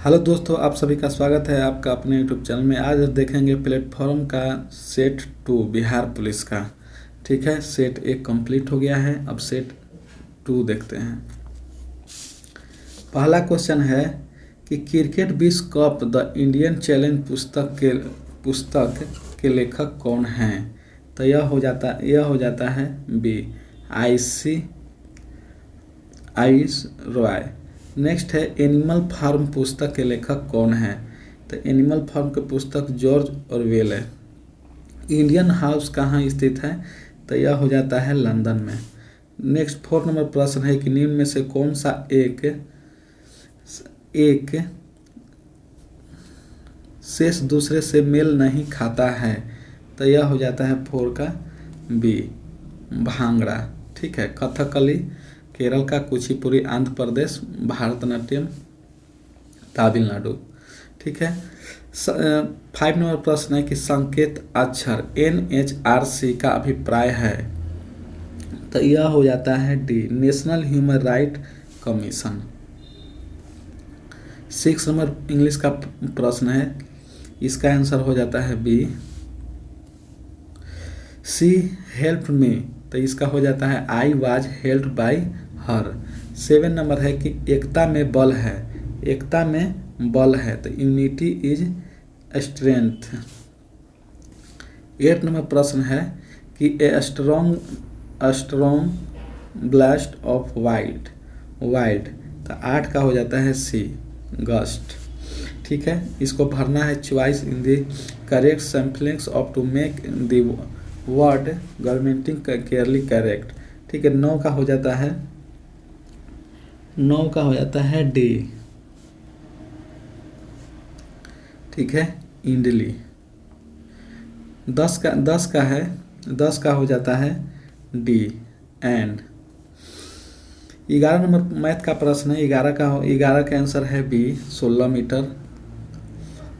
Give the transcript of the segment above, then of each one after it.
Hello दोस्तों, आप सभी का स्वागत है आपका अपने यूट्यूब चैनल में। आज देखेंगे प्लेटफॉर्म का सेट 2 बिहार पुलिस का। ठीक है, सेट 1 कंप्लीट हो गया है, अब सेट 2 देखते हैं। पहला क्वेश्चन है कि क्रिकेट विश्व कप द इंडियन चैलेंज पुस्तक के लेखक कौन हैं? तो यह हो जाता है बी आइस रॉय। नेक्स्ट है एनिमल फार्म पुस्तक के लेखक कौन है? तो एनिमल फार्म के पुस्तक जॉर्ज ऑरवेल है। इंडियन हाउस कहाँ स्थित है? तो यह हो जाता है लंदन में। नेक्स्ट 4 नंबर प्रश्न है कि निम्न में से कौन सा एक शेष दूसरे से मेल नहीं खाता है? तो यह हो जाता है 4 का बी भांगड़ा। ठीक है, कथकली केरल का, कुचिपुड़ी आंध्र प्रदेश, भारतनाट्यम तमिलनाडु। ठीक है, 5 नंबर प्रश्न है कि संकेत अक्षर NHRC का अभिप्राय है? तो यह हो जाता है D national human right commission. 6 number English का प्रश्न है, इसका आंसर हो जाता है बी शी हेल्प मी। तो इसका हो जाता है I was helped bye her. 7 number है कि एकता में बल है, एकता में बल है, तो यूनिटी इज स्ट्रेंथ। 8 नंबर प्रश्न है कि a strong blast of wild. तो 8 का हो जाता है सी गस्ट। ठीक है, इसको भरना है choice in the correct samplings of to make the word governmenting carely correct. ठीक है, 9 का हो जाता है डी। ठीक है, इंडली। 10 का हो जाता है डी एंड। 11 नंबर मैथ का प्रश्न है, 11 का आंसर है बी 16 मीटर।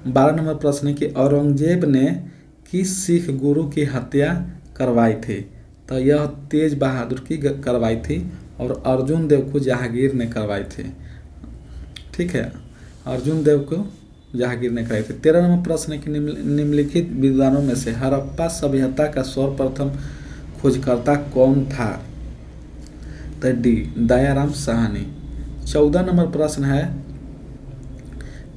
12 नंबर प्रश्न है कि औरंगजेब ने किस सिख गुरु की हत्या करवाई थी? तो यह तेज बहादुर की करवाई थी और अर्जुन देव को जहांगीर ने करवाई थी। ठीक है, अर्जुन देव को जहांगीर ने कराई थी। 13 नंबर प्रश्न है कि निम्नलिखित विद्वानों में से हड़प्पा सभ्यता का सर्वप्रथम खोजकर्ता कौन था? तो डी दयाराम साहनी। 14 नंबर प्रश्न है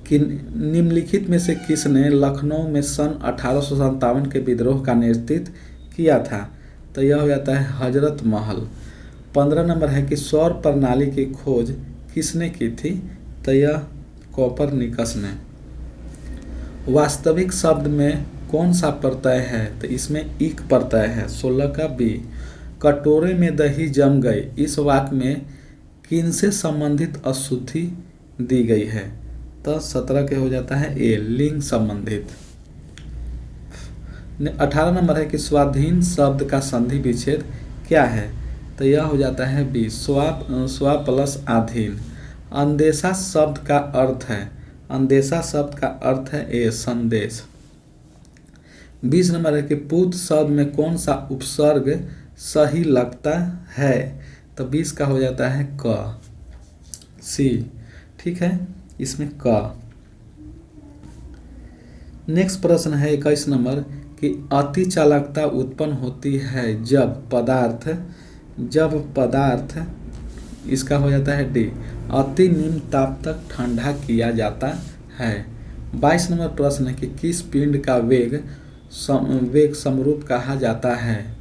कि निम्नलिखित में से किसने लखनऊ में सन 1857 के विद्रोह का नेतृत्व किया था? तो यह हो जाता है हजरत महल। 15 नंबर है कि सौर प्रणाली की खोज किसने की थी? तो यह कोपरनिकस ने। वास्तविक शब्द में कौन सा प्रत्यय है? तो इसमें इक प्रत्यय है। 16 का बी। कटोरे में दही जम गई, इस वाक्य में किनसे संबंधित अशुद्धि दी गई है? तो 17 के हो जाता है ए लिंग संबंधित। 18 नंबर है कि स्वाधीन शब्द का संधि विच्छेद क्या है? तो यह हो जाता है बी स्वा प्लस आधीन। अंदेशा शब्द का अर्थ है ए संदेश। 20 नंबर है कि पूत शब्द में कौन सा उपसर्ग सही लगता है? तो 20 का हो जाता है क सी। ठीक है, इसमें क। नेक्स्ट प्रश्न है 21 नंबर कि अति चालकता उत्पन्न होती है जब पदार्थ इसका हो जाता है डी अति निम्न ताप तक ठंडा किया जाता है। 22 नंबर प्रश्न है कि किस पिंड का वेग समरूप कहा जाता है?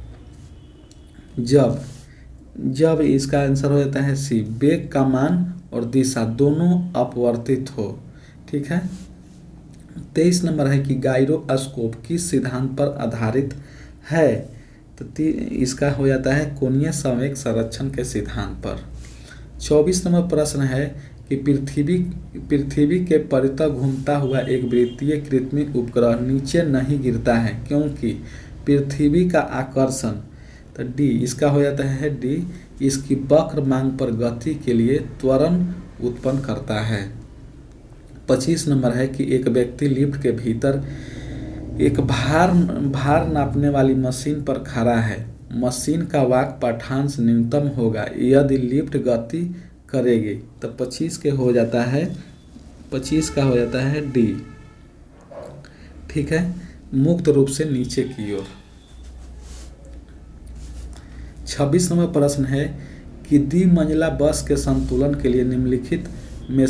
जब इसका आंसर हो जाता है सी वेग का मान और दिशा दोनों अपवर्तित हो। ठीक है, 23 नंबर है कि गायरोस्कोप किस सिद्धांत पर आधारित है? तो इसका हो जाता है कोणीय संवेग संरक्षण के सिद्धांत पर। 24 नंबर प्रश्न है कि पृथ्वी के परितः घूमता हुआ एक वृत्तीय कृत्रिम उपग्रह नीचे नहीं गिरता है क्योंकि पृथ्वी का आकर्षण। तो डी इसका हो जाता है डी इसकी वक्र मांग पर गति के लिए त्वरण उत्पन्न करता है। 25 नंबर है कि एक व्यक्ति लिफ्ट के भीतर एक भार नापने वाली मशीन पर खड़ा है। मशीन का वाक पाठांश न्यूनतम होगा यदि लिफ्ट गति करेगी। तो 25 के हो जाता है 25 का हो जाता है डी। ठीक है, मुक्त रूप से नीचे की ओर। 26 नंबर प्रश्न है कि द्विमंजिला बस के संतुलन के लिए निम्नलिखित में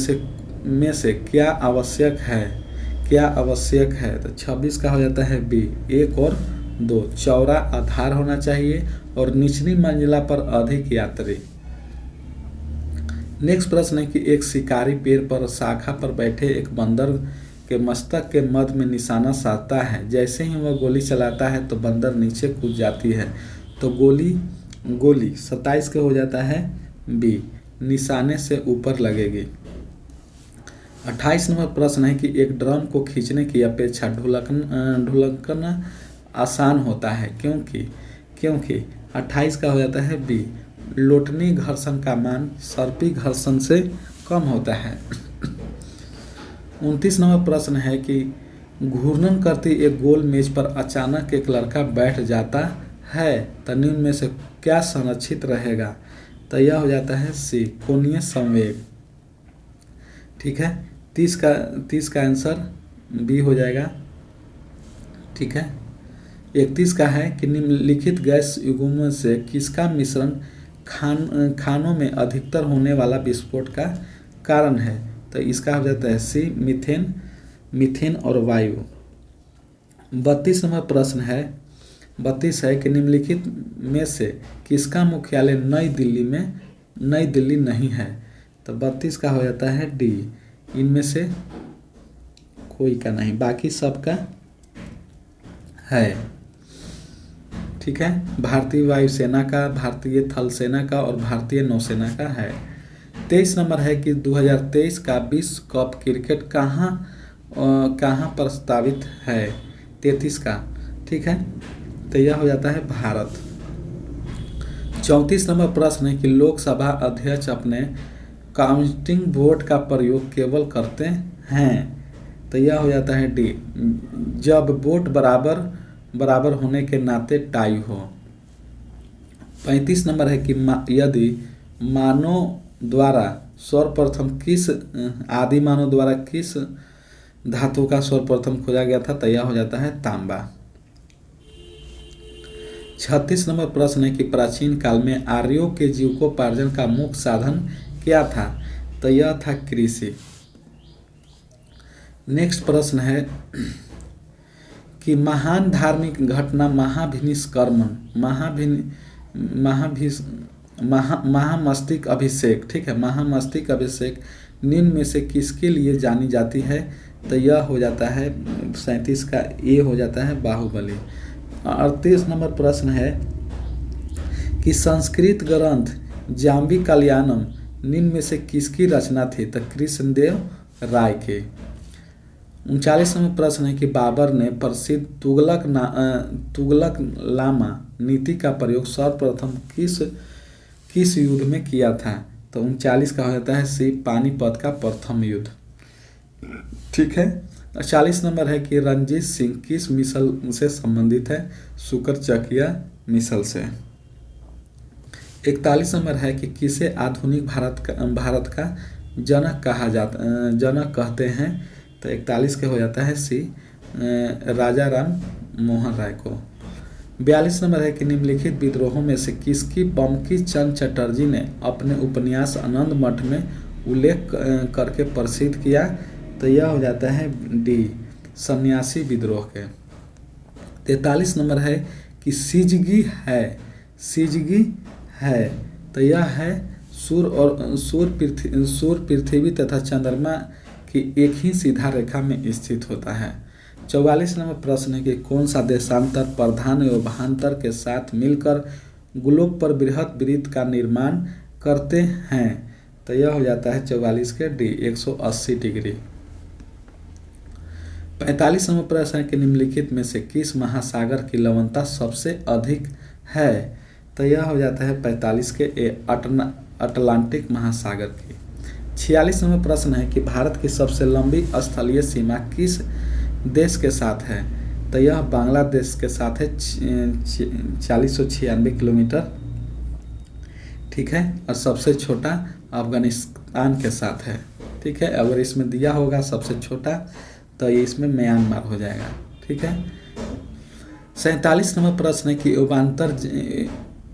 से क्या आवश्यक है, क्या आवश्यक है। तो 26 का हो जाता है बी, 1 और 2। चौड़ा आधार होना चाहिए और निचली मंजिला पर अधिक यात्री। नेक्स्ट प्रश्न है कि एक शिकारी पेड़ पर शाखा पर बैठे एक बंदर के मस्तक के मध्य में निशाना साधता है। जैसे ही वह गोली चलाता है तो बंदर नीचे कूद जाती है। तो गोली 27 के हो जाता है बी, निशाने से ऊपर लगेगी। 28 नंबर प्रश्न है कि एक ड्रम को खींचने की अपेक्षा ढुलकना आसान होता है क्योंकि 28 का हो जाता है बी, लोटनी घर्षण का मान सर्पी घर्षण से कम होता है। 29 नंबर प्रश्न है कि घूर्णन करती एक गोल मेज पर अचानक एक लड़का बैठ जाता है तो निम्न में से क्या संरक्षित रहेगा। तो यह हो जाता है सी, कोणीय संवेग। ठीक है, 30 का आंसर बी हो जाएगा। ठीक है, 31 का है कि निम्नलिखित गैस युग्मों से किसका मिश्रण खानों में अधिकतर होने वाला विस्फोट का कारण है। तो इसका हो जाता है सी, मीथेन और वायु। 32 नंबर प्रश्न है 32 है कि निम्नलिखित में से किसका मुख्यालय नई दिल्ली नहीं है। तो 32 का हो जाता है डी, इनमें से कोई का नहीं, बाकी सबका है। ठीक है, भारतीय वायुसेना का, भारतीय थल सेना का और भारतीय नौसेना का है। 23 नंबर है कि 2023 का विश्व कप क्रिकेट कहाँ प्रस्तावित है। 33 का, ठीक है, तो यह हो जाता है भारत। 34 नंबर प्रश्न है कि लोकसभा अध्यक्ष अपने काउंटिंग वोट का प्रयोग केवल करते हैं। तो यह हो जाता है डी, जब वोट बराबर होने के नाते टाई हो। 35 नंबर है कि यदि आदि मानव द्वारा किस धातु का सर्वप्रथम खोजा गया था। तो यह हो जाता है तांबा। 36 नंबर प्रश्न है कि प्राचीन काल में आर्यों के जीविकोपार्जन का मुख्य साधन क्या था। तो यह था कृषि। नेक्स्ट प्रश्न है कि महान धार्मिक घटना महामस्तिष्क अभिषेक, ठीक है, महामस्तिष्क अभिषेक निम्न में से किसके लिए जानी जाती है। तो यह हो जाता है 37 का ए हो जाता है बाहुबली। 38 नंबर प्रश्न है कि संस्कृत ग्रंथ जाम्बी कल्याणम निम्न में से किसकी रचना थी। तो कृष्णदेव राय के। 39 नंबर प्रश्न है कि बाबर ने प्रसिद्ध तुगलकनामा नीति का प्रयोग सर्वप्रथम किस युद्ध में किया था। तो 39 का हो जाता है सी, पानीपत का प्रथम युद्ध। ठीक है, 40 नंबर है कि रणजीत सिंह किस मिसल से संबंधित है। शुक्रचकिया मिसल से। 41 नंबर है कि किसे आधुनिक भारत का जनक कहते हैं। तो 41 के हो जाता है सी, राजा राम मोहन राय को। 42 नंबर है कि निम्नलिखित विद्रोहों में से किसकी बंकिम चंद्र चटर्जी ने अपने उपन्यास आनंद मठ में उल्लेख करके प्रसिद्ध किया। तो यह हो जाता है डी, सन्यासी विद्रोह के। 43 नंबर है कि सिजगी है। तो यह है सूर्य पृथ्वी तथा चंद्रमा की एक ही सीधा रेखा में स्थित होता है। 44 नंबर प्रश्न है कि कौन सा देशांतर प्रधान एवं भांतर के साथ मिलकर ग्लोब पर बृहद वृत्त का निर्माण करते हैं। तो यह हो जाता है 44 के डी, 180 डिग्री। 45 नंबर प्रश्न है कि निम्नलिखित में से किस महासागर की लवणता सबसे अधिक है। तो यह हो जाता है 45 के ए, अटलांटिक महासागर की। 46 नंबर प्रश्न है कि भारत की सबसे लंबी स्थलीय सीमा किस देश के साथ है। तो यह बांग्लादेश के साथ है, 4096 किलोमीटर। ठीक है, और सबसे छोटा अफगानिस्तान के साथ है। ठीक। ठीक है। अगर इसमें दिया होगा सबसे छोटा तो ये इसमें म्यांमार हो जाएगा, ठीक है। 47 नंबर प्रश्न है कि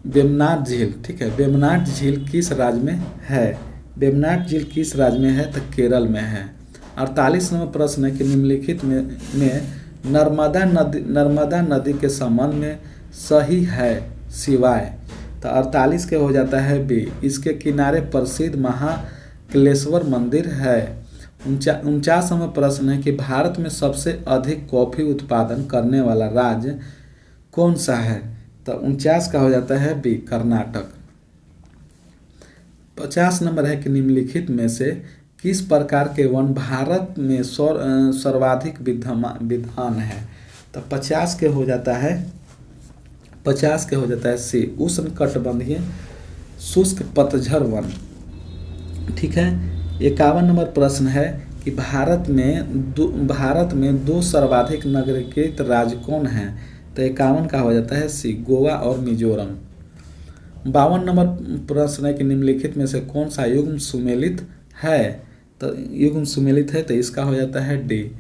वेम्बनाड झील, ठीक है, वेम्बनाड झील किस राज्य में है? वेम्बनाड झील किस राज्य में है? तो केरल में है। 48 नंबर प्रश्न है कि निम्नलिखित में नर्मदा नदी के संबंध में सही है सिवाय। तो 48 के हो जाता है बी, इसके किनारे प्रसिद्ध महाकालेश्वर मंदिर है। 49 नंबर प्रश्न है कि भारत में सबसे अधिक कॉफी उत्पादन करने वाला राज्य कौन सा है? तो 49 का हो जाता है बी, कर्नाटक। 50 नंबर है कि निम्नलिखित में से किस प्रकार के वन भारत में सर्वाधिक विद्यमान है? तो 50 के हो जाता है सी, उष्णकटिबंधीय शुष्क पतझड़ वन, ठीक है। 51 नंबर प्रश्न है कि भारत में दो सर्वाधिक नगरीकृत राज्य कौन हैं? तो 51 का हो जाता है सी, गोवा और मिजोरम। 52 नंबर प्रश्न है कि निम्नलिखित में से कौन सा युग्म सुमेलित है? तो युग्म सुमेलित है तो इसका हो जाता है डी,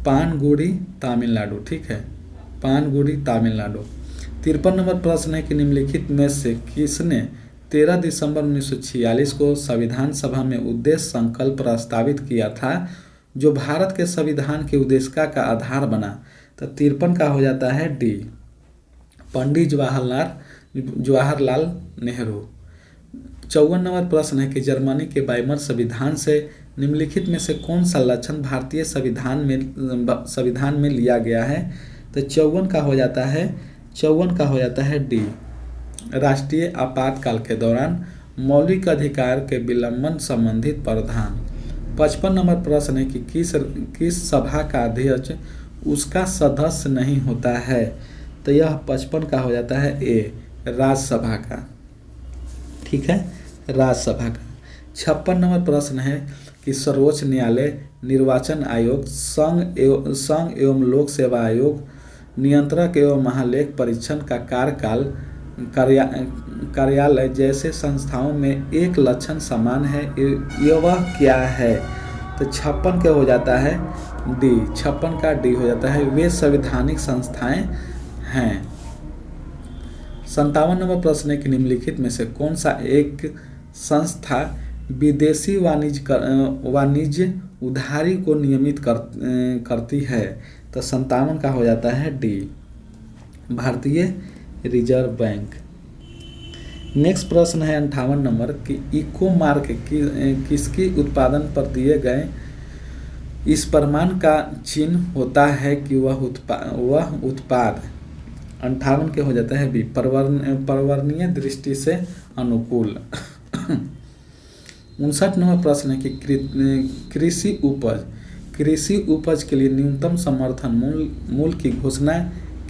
पानगुड़ी तमिलनाडु, ठीक है, पानगुड़ी तमिलनाडु। 53 नंबर प्रश्न है कि निम्नलिखित में से किसने 13 दिसंबर 1946 को संविधान सभा में उद्देश्य संकल्प प्रस्तावित किया था जो भारत के संविधान की उद्देशिका का आधार बना? तो 53 का हो जाता है डी, पंडित जवाहरलाल नेहरू। 54 नंबर प्रश्न है कि जर्मनी के वाइमर संविधान से निम्नलिखित में से कौन सा लक्षण भारतीय संविधान में लिया गया है? तो 54 का हो जाता है डी, राष्ट्रीय आपातकाल के दौरान मौलिक अधिकार के विलंबन संबंधित प्रावधान। 55 नंबर प्रश्न है कि किस सभा का अध्यक्ष उसका सदस्य नहीं होता है? तो यह 55 का हो जाता है ए, राज्यसभा का, ठीक है, राज्यसभा का। 56 नंबर प्रश्न है कि सर्वोच्च न्यायालय, निर्वाचन आयोग, संघ एवं लोक सेवा आयोग, नियंत्रक एवं महालेख परीक्षण का कार्यालय जैसे संस्थाओं में एक लक्षण समान है, यह वह क्या है? तो 56 के हो जाता है डी, 56 का डी हो जाता है, वे संवैधानिक संस्थाएं हैं। 57 नंबर प्रश्न है कि निम्नलिखित में से कौन सा एक संस्था विदेशी वाणिज्य उधारी को नियमित करती है? तो 57 का हो जाता है डी, भारतीय रिजर्व बैंक। नेक्स्ट प्रश्न है 58 नंबर कि इको मार्क किसकी उत्पादन पर दिए गए इस प्रमाण का चिन्ह होता है कि वह उत्पाद। 58 के हो जाता है बी, पर्यावरणीय दृष्टि से अनुकूल। 59 नंबर प्रश्न है कि कृषि उपज के लिए न्यूनतम समर्थन मूल्य की घोषणा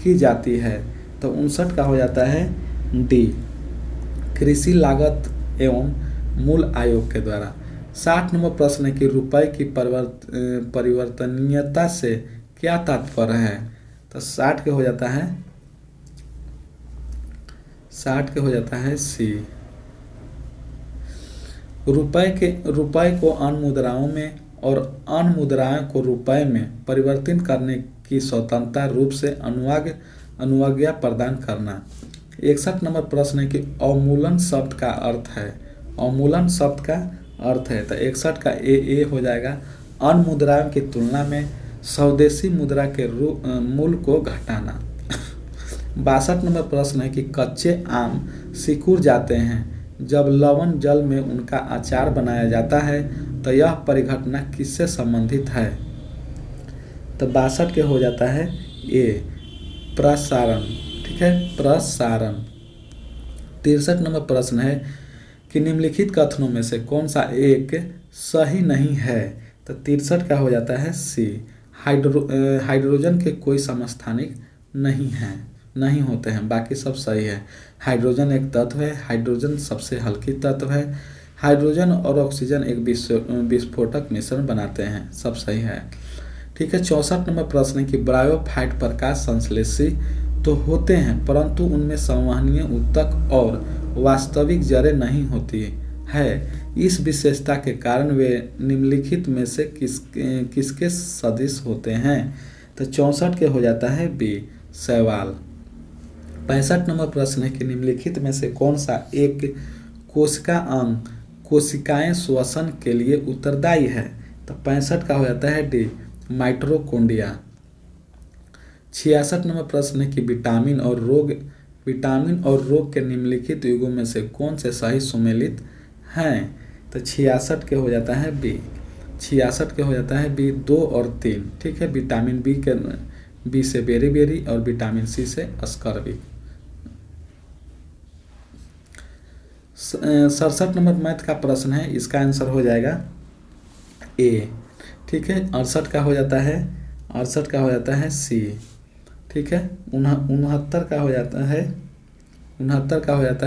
की जाती है? तो 59 का हो जाता है डी, कृषि लागत एवं मूल्य आयोग के द्वारा। 60 नंबर प्रश्न है कि रुपए की परिवर्तनीयता से क्या तात्पर्य है? तो 60 के हो जाता है सी, रुपए को अन्य मुद्राओं में और अन्य मुद्राओं को रुपए में परिवर्तित करने की स्वतंत्रता रूप से अनुज्ञा प्रदान करना। 61 नंबर प्रश्न है कि अवमूलन शब्द का अर्थ है? अवमूलन शब्द का अर्थ है तो 61 का ए हो जाएगा, अन्य मुद्राओं की तुलना में स्वदेशी मुद्रा के मूल्य को घटाना। 62 नंबर प्रश्न है कि कच्चे आम सिकुड़ जाते हैं जब लवण जल में उनका अचार बनाया जाता है, तो यह परिघटना किससे संबंधित है? तो 62 के हो जाता है ए, प्रसारण, ठीक है, प्रसारण। 63 नंबर प्रश्न है कि निम्नलिखित कथनों में से कौन सा एक सही नहीं है? तो 63 का हो जाता है सी, हाइड्रोजन के कोई समस्थानिक नहीं होते हैं, बाकी सब सही है। हाइड्रोजन एक तत्व है, हाइड्रोजन सबसे हल्की तत्व है, हाइड्रोजन और ऑक्सीजन एक विस्फोटक मिश्रण बनाते हैं, सब सही है, ठीक है। 64 नंबर प्रश्न है कि ब्रायोफाइट प्रकाश संश्लेषी तो होते हैं परंतु उनमें संवहनीय ऊतक और वास्तविक जड़ें नहीं होती है, इस विशेषता के कारण वे निम्नलिखित में से किसके सदृश होते हैं? तो 64 के हो जाता है बी शैवाल। 65 नंबर प्रश्न है कि निम्नलिखित में से कौन सा एक कोशिका अंग कोशिकाएं श्वसन के लिए उत्तरदायी है? तो 65 का हो जाता है डी माइटोकॉन्ड्रिया। 66 नंबर प्रश्न है कि विटामिन और रोग के निम्नलिखित युगों में से कौन से सही सुमेलित हैं? तो 66 के हो जाता है बी 66 के हो जाता है बी 2 और 3। ठीक है, विटामिन बी से बेरी और विटामिन सी से स्कर्विक। 67 नंबर मैथ का प्रश्न है, इसका आंसर हो जाएगा ए। ठीक है, 68 का हो जाता है सी। ठीक है, 69 का हो जाता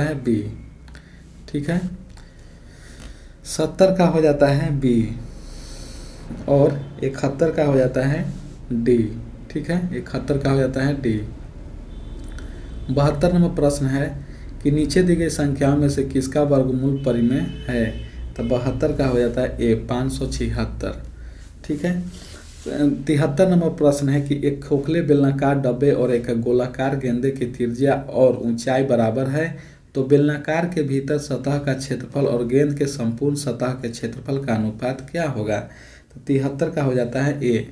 है बी। ठीक है, 70 का हो जाता है बी और 71 का हो जाता है डी। ठीक है, 71 का हो जाता है डी। 72 नंबर प्रश्न है कि नीचे दी गई संख्याओं में से किसका वर्गमूल परिमेय है? तो 72 का हो जाता है ए 576। ठीक है, 73 नंबर प्रश्न है कि एक खोखले बेलनाकार डब्बे और एक गोलाकार गेंदे की त्रिज्या और ऊंचाई बराबर है, तो बेलनाकार के भीतर सतह का क्षेत्रफल और गेंद के संपूर्ण सतह के क्षेत्रफल का अनुपात क्या होगा? तो 73 का हो जाता है ए।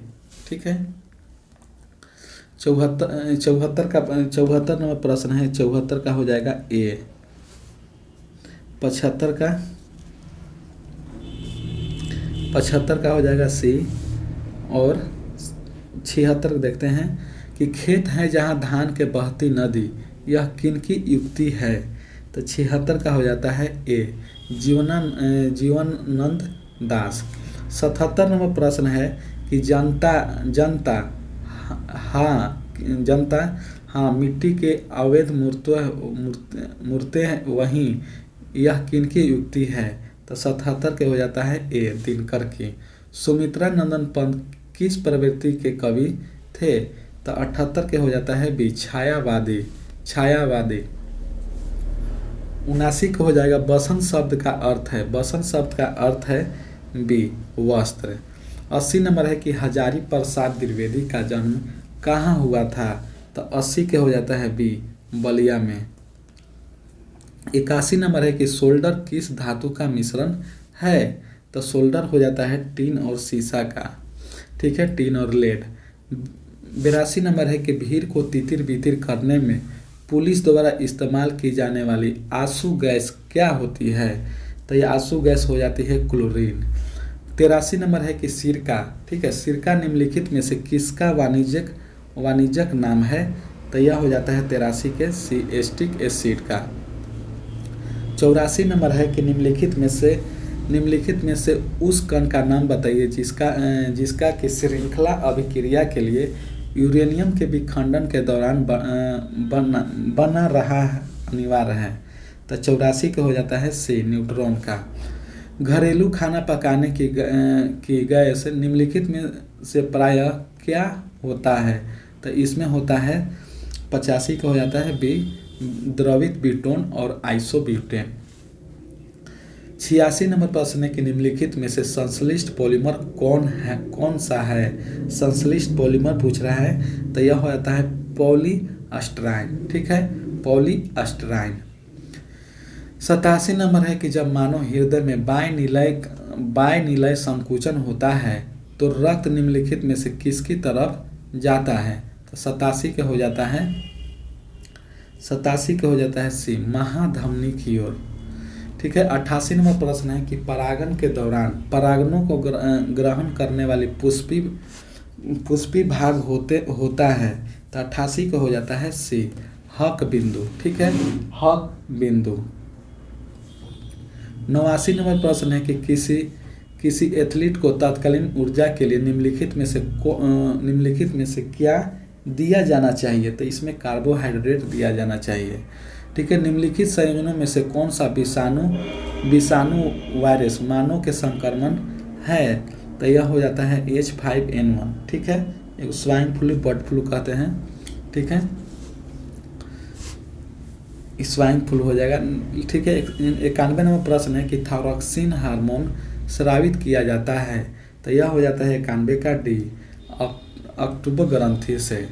ठीक है, 74 नंबर प्रश्न है, 74 का हो जाएगा ए। 75 का हो जाएगा सी और 76 देखते हैं कि खेत है जहाँ धान के बहती नदी, यह किनकी युक्ति है? तो 76 का हो जाता है ए जीवनानंद दास। 77 नंबर प्रश्न है कि जनता हाँ मिट्टी के अवैध मूर्तें वहीं, यह किनकी युक्ति है? तो 77 के हो जाता है ए दिनकर की। सुमित्रा नंदन पंत किस प्रवृत्ति के कवि थे? तो 78 के हो जाता है बी छायावादी। 79 को हो जाएगा बसंत शब्द का अर्थ है बी वस्त्र। 80 नंबर है कि हजारी प्रसाद द्विवेदी का जन्म कहाँ हुआ था? तो 80 के हो जाता है बी बलिया में। 81 नंबर है कि सोल्डर किस धातु का मिश्रण है? तो सोल्डर हो जाता है टीन और सीसा का। ठीक है, टीन और लेड। 82 नंबर है कि भीड़ को तितिर बितिर करने में पुलिस द्वारा इस्तेमाल की जाने वाली आंसू गैस क्या होती है? तो ये आंसू गैस हो जाती है क्लोरीन। 83 नंबर है कि सिरका। ठीक है, सिरका निम्नलिखित में से किसका वाणिज्यिक नाम है? तो यह हो जाता है 83 के एसिटिक एसिड का। 84 नंबर है कि निम्नलिखित में से उस कण का नाम बताइए जिसका कि श्रृंखला अभिक्रिया के लिए यूरेनियम के विखंडन के दौरान बना रहा अनिवार्य है। तो 84 के हो जाता है सी न्यूट्रॉन का। घरेलू खाना पकाने की गैस निम्नलिखित में से प्रायः क्या होता है? तो इसमें होता है 85 का हो जाता है बी द्रवित ब्यूटेन और आइसोब्यूटेन। 86 नंबर प्रश्न है कि निम्नलिखित में से संश्लिष्ट पॉलीमर कौन सा है? संश्लिष्ट पॉलीमर पूछ रहा है, तो यह हो जाता है पॉलीएस्टराइन। ठीक है, पॉलीएस्टराइन। 87 नंबर है कि जब मानव हृदय में बायनिलय संकुचन होता है तो रक्त निम्नलिखित में से किसकी तरफ जाता है? तो 87 के हो जाता है सी महाधमनी की ओर। ठीक है, 88 नंबर प्रश्न है कि परागन के दौरान परागनों को ग्रहण करने वाली पुष्पी भाग होता है। तो 88 को हो जाता है सी हक बिंदु। ठीक है, हक बिंदु। 89 नंबर प्रश्न है कि किसी एथलीट को तत्कालीन ऊर्जा के लिए निम्नलिखित में से क्या दिया जाना चाहिए? तो इसमें कार्बोहाइड्रेट दिया जाना चाहिए। ठीक है, निम्नलिखित संयोजनों में से कौन सा विषाणु वायरस मानव के संक्रमण है? तो यह हो जाता है H5N1। ठीक है, एक स्वाइन फ्लू बर्ड फ्लू कहते हैं। ठीक है, स्वाइन फ्लू हो जाएगा। ठीक है। 91 नंबर प्रश्न है कि थायरोक्सिन हार्मोन स्रावित किया जाता है, तो यह हो जाता है 91 का डी, अक्टूबर ग्रंथि से।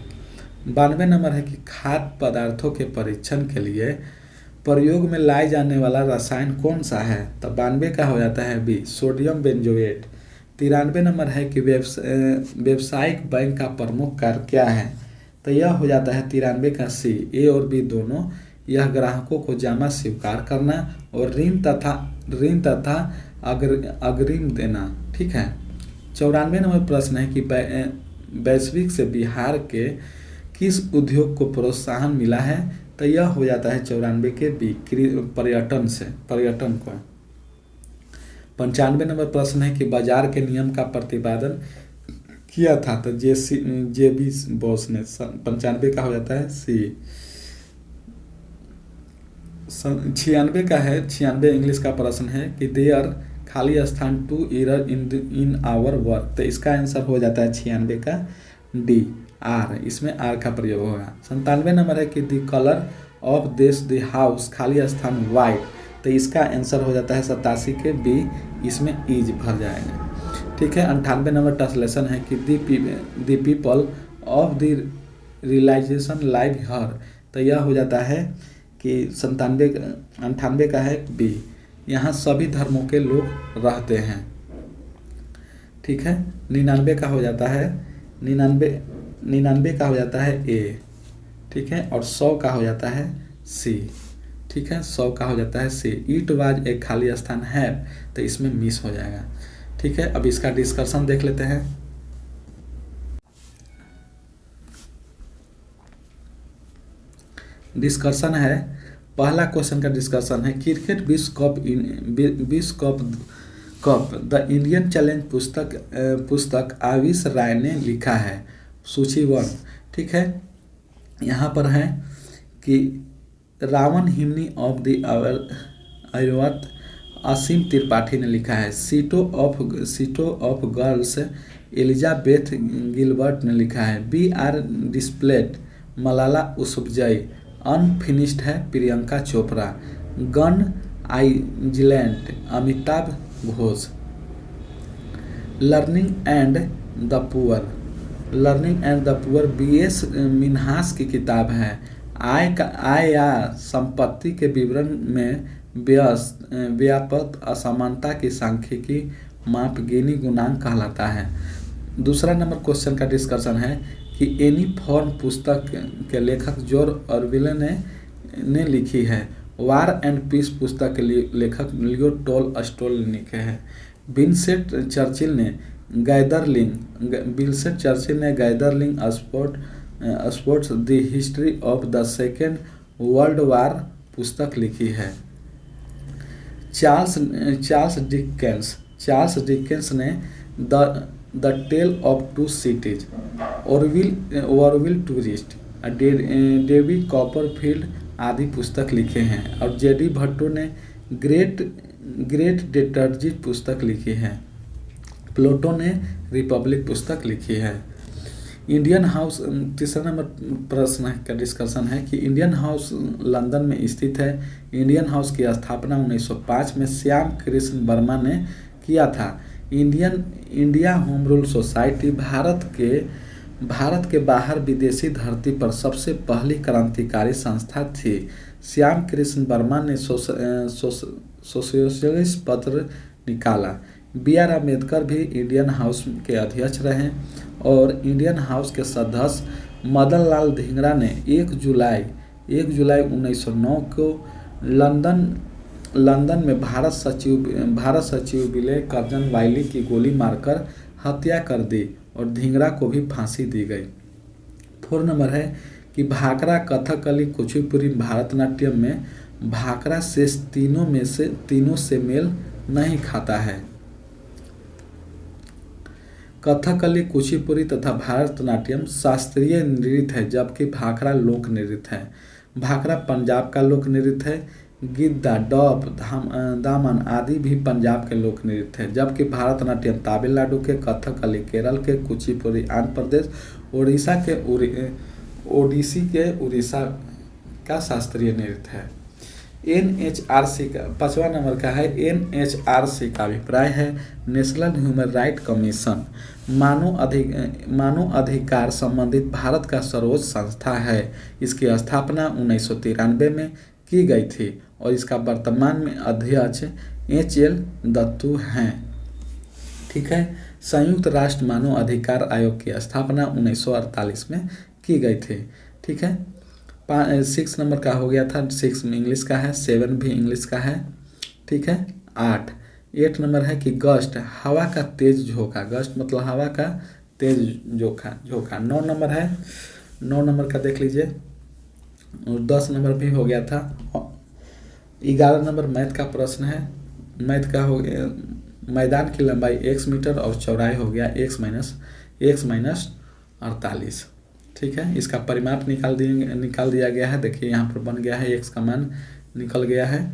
92 नंबर है कि खाद्य पदार्थों के परीक्षण के लिए प्रयोग में लाए जाने वाला रसायन कौन सा है, तो 92 का हो जाता है बी, सोडियम बेंजोएट। 93 नंबर है कि व्यावसायिक बैंक का प्रमुख कार्य क्या है, तो यह हो जाता है 93 का सी, ए और बी दोनों। यह ग्राहकों को जमा स्वीकार करना और ऋण तथा अग्रिम देना। ठीक है। 94 नंबर प्रश्न है कि वैश्विक से बिहार के किस उद्योग को प्रोत्साहन मिला है, तो यह हो जाता है 94 के बी, पर्यटन को। 95 नंबर प्रश्न है कि बाजार के नियम का प्रतिपादन किया था, तो जेबी बोस ने। 95 का हो जाता है सी। 96 का है, 96 इंग्लिश का प्रश्न है कि देयर खाली स्थान to error in our work, तो इसका आंसर हो जाता है 96 का डी, आर, इसमें आर का प्रयोग होगा। 97 नंबर है कि the colour of this the house, खाली स्थान वाइट, तो इसका आंसर हो जाता है 87 के बी, इसमें इज भर जाएगा। ठीक है। 98 नंबर ट्रांसलेशन है कि the people of the realization live her, तो यह हो जाता है कि 98 का है बी, यहाँ सभी धर्मों के लोग रहते हैं। ठीक है। 99 का हो जाता है 99 का हो जाता है ए। ठीक है। और 100 का हो जाता है सी। ठीक है। 100 का हो जाता है सी, इट वाज एक खाली स्थान है, तो इसमें मिस हो जाएगा। ठीक है। अब इसका डिस्कशन देख लेते हैं। डिस्कशन है, पहला क्वेश्चन का डिस्कशन है, क्रिकेट विश्व कप द इंडियन चैलेंज पुस्तक आविश राय ने लिखा है, सूची 1। ठीक है। यहाँ पर है कि रावण हिमनी ऑफ द आर्यवर्त असीम त्रिपाठी ने लिखा है। सीटो ऑफ गर्ल्स एलिजाबेथ गिलबर्ट ने लिखा है। We are displaced Malala Yousafzai, unfinished है Priyanka Chopra. Gun island Amitabh Ghosh. Learning and the poor B S. Minhas की किताब है। आय या संपत्ति के विवरण में व्यापक असमानता की सांख्यिकी माप गिनी गुणांक कहलाता है। दूसरा नंबर क्वेश्चन का डिस्कशन है कि एनी फॉर्म पुस्तक के लेखक जॉर्ज ऑरवेल ने लिखी है। वार एंड पीस पुस्तक के लेखक लियो टॉलस्टॉय ने लिखे हैं। विंसेंट चर्चिल ने gathering sports the history of the second world war पुस्तक लिखी है। चार्ल्स डिकेंस ने the tale of two cities, Oliver Twist, David Copperfield आदि पुस्तक लिखे हैं। और जेडी भट्टो ने ग्रेट डिटर्जेंट पुस्तक लिखी है। प्लेटो ने रिपब्लिक पुस्तक लिखी है। इंडियन हाउस, तीसरा नंबर प्रश्न का डिस्कशन है कि इंडियन हाउस लंदन में स्थित है। इंडियन हाउस की स्थापना 1905 में श्याम कृष्ण वर्मा ने किया था। India home rule society Bharat के बाहर विदेशी धरती पर सबसे पहली क्रांतिकारी संस्था थी। श्याम कृष्ण वर्मा ने सोशलिस्ट पत्र निकाला। बी आर अम्बेडकर भी इंडियन हाउस के अध्यक्ष रहे और इंडियन हाउस के सदस्य मदन लाल धिंगरा ने 1 जुलाई 1909 को लंदन में भारत सचिव विले कर्जन वाइली की गोली मारकर हत्या कर दी और धिंगरा को भी फांसी दी गई। 4 नंबर है कि भाकरा, कथकली, कुचिपुड़ी, भरतनाट्यम में भाकरा शेष तीनों से मेल नहीं खाता है। कथकली, कुचिपुड़ी तथा भरतनाट्यम शास्त्रीय नृत्य है, जबकि भाकरा लोक नृत्य है। भाकरा पंजाब का लोक नृत्य है। गिद्दा, डफ, दामन आदि भी पंजाब के लोक नृत्य है, जबकि भरतनाट्यम तमिलनाडु के, कथकली केरल के, कुचिपुड़ी आंध्र प्रदेश, ओडिसी के उड़ीसा का शास्त्रीय नृत्य है। NHRC का 5वां नंबर का है NHRC का अभिप्राय है नेशनल ह्यूमन राइट कमीशन मानव अधिकार संबंधित भारत का सर्वोच्च संस्था है। इसकी स्थापना 1993 में की गई थी और इसका वर्तमान में अध्यक्ष HL दत्तू हैं। ठीक है। संयुक्त राष्ट्र मानव अधिकार आयोग की स्थापना 1948 में की गई थी। ठीक है। 6 नंबर का हो गया था, 6 में इंग्लिश का है, 7 भी इंग्लिश का है। ठीक है। 8 नंबर है कि गस्ट हवा का तेज झोंका, गस्ट मतलब हवा का तेज झोंका। 9 नंबर है, 9 नंबर का देख लीजिए। और 10 नंबर भी हो गया था। 11 नंबर मैथ का प्रश्न है। मैथ का हो गया, मैदान की लंबाई x मीटर और चौड़ाई हो गया x माइनस 48। ठीक है। इसका परिमाप निकाल दिया गया है। देखिए यहाँ पर बन गया है, x का मान निकल गया है,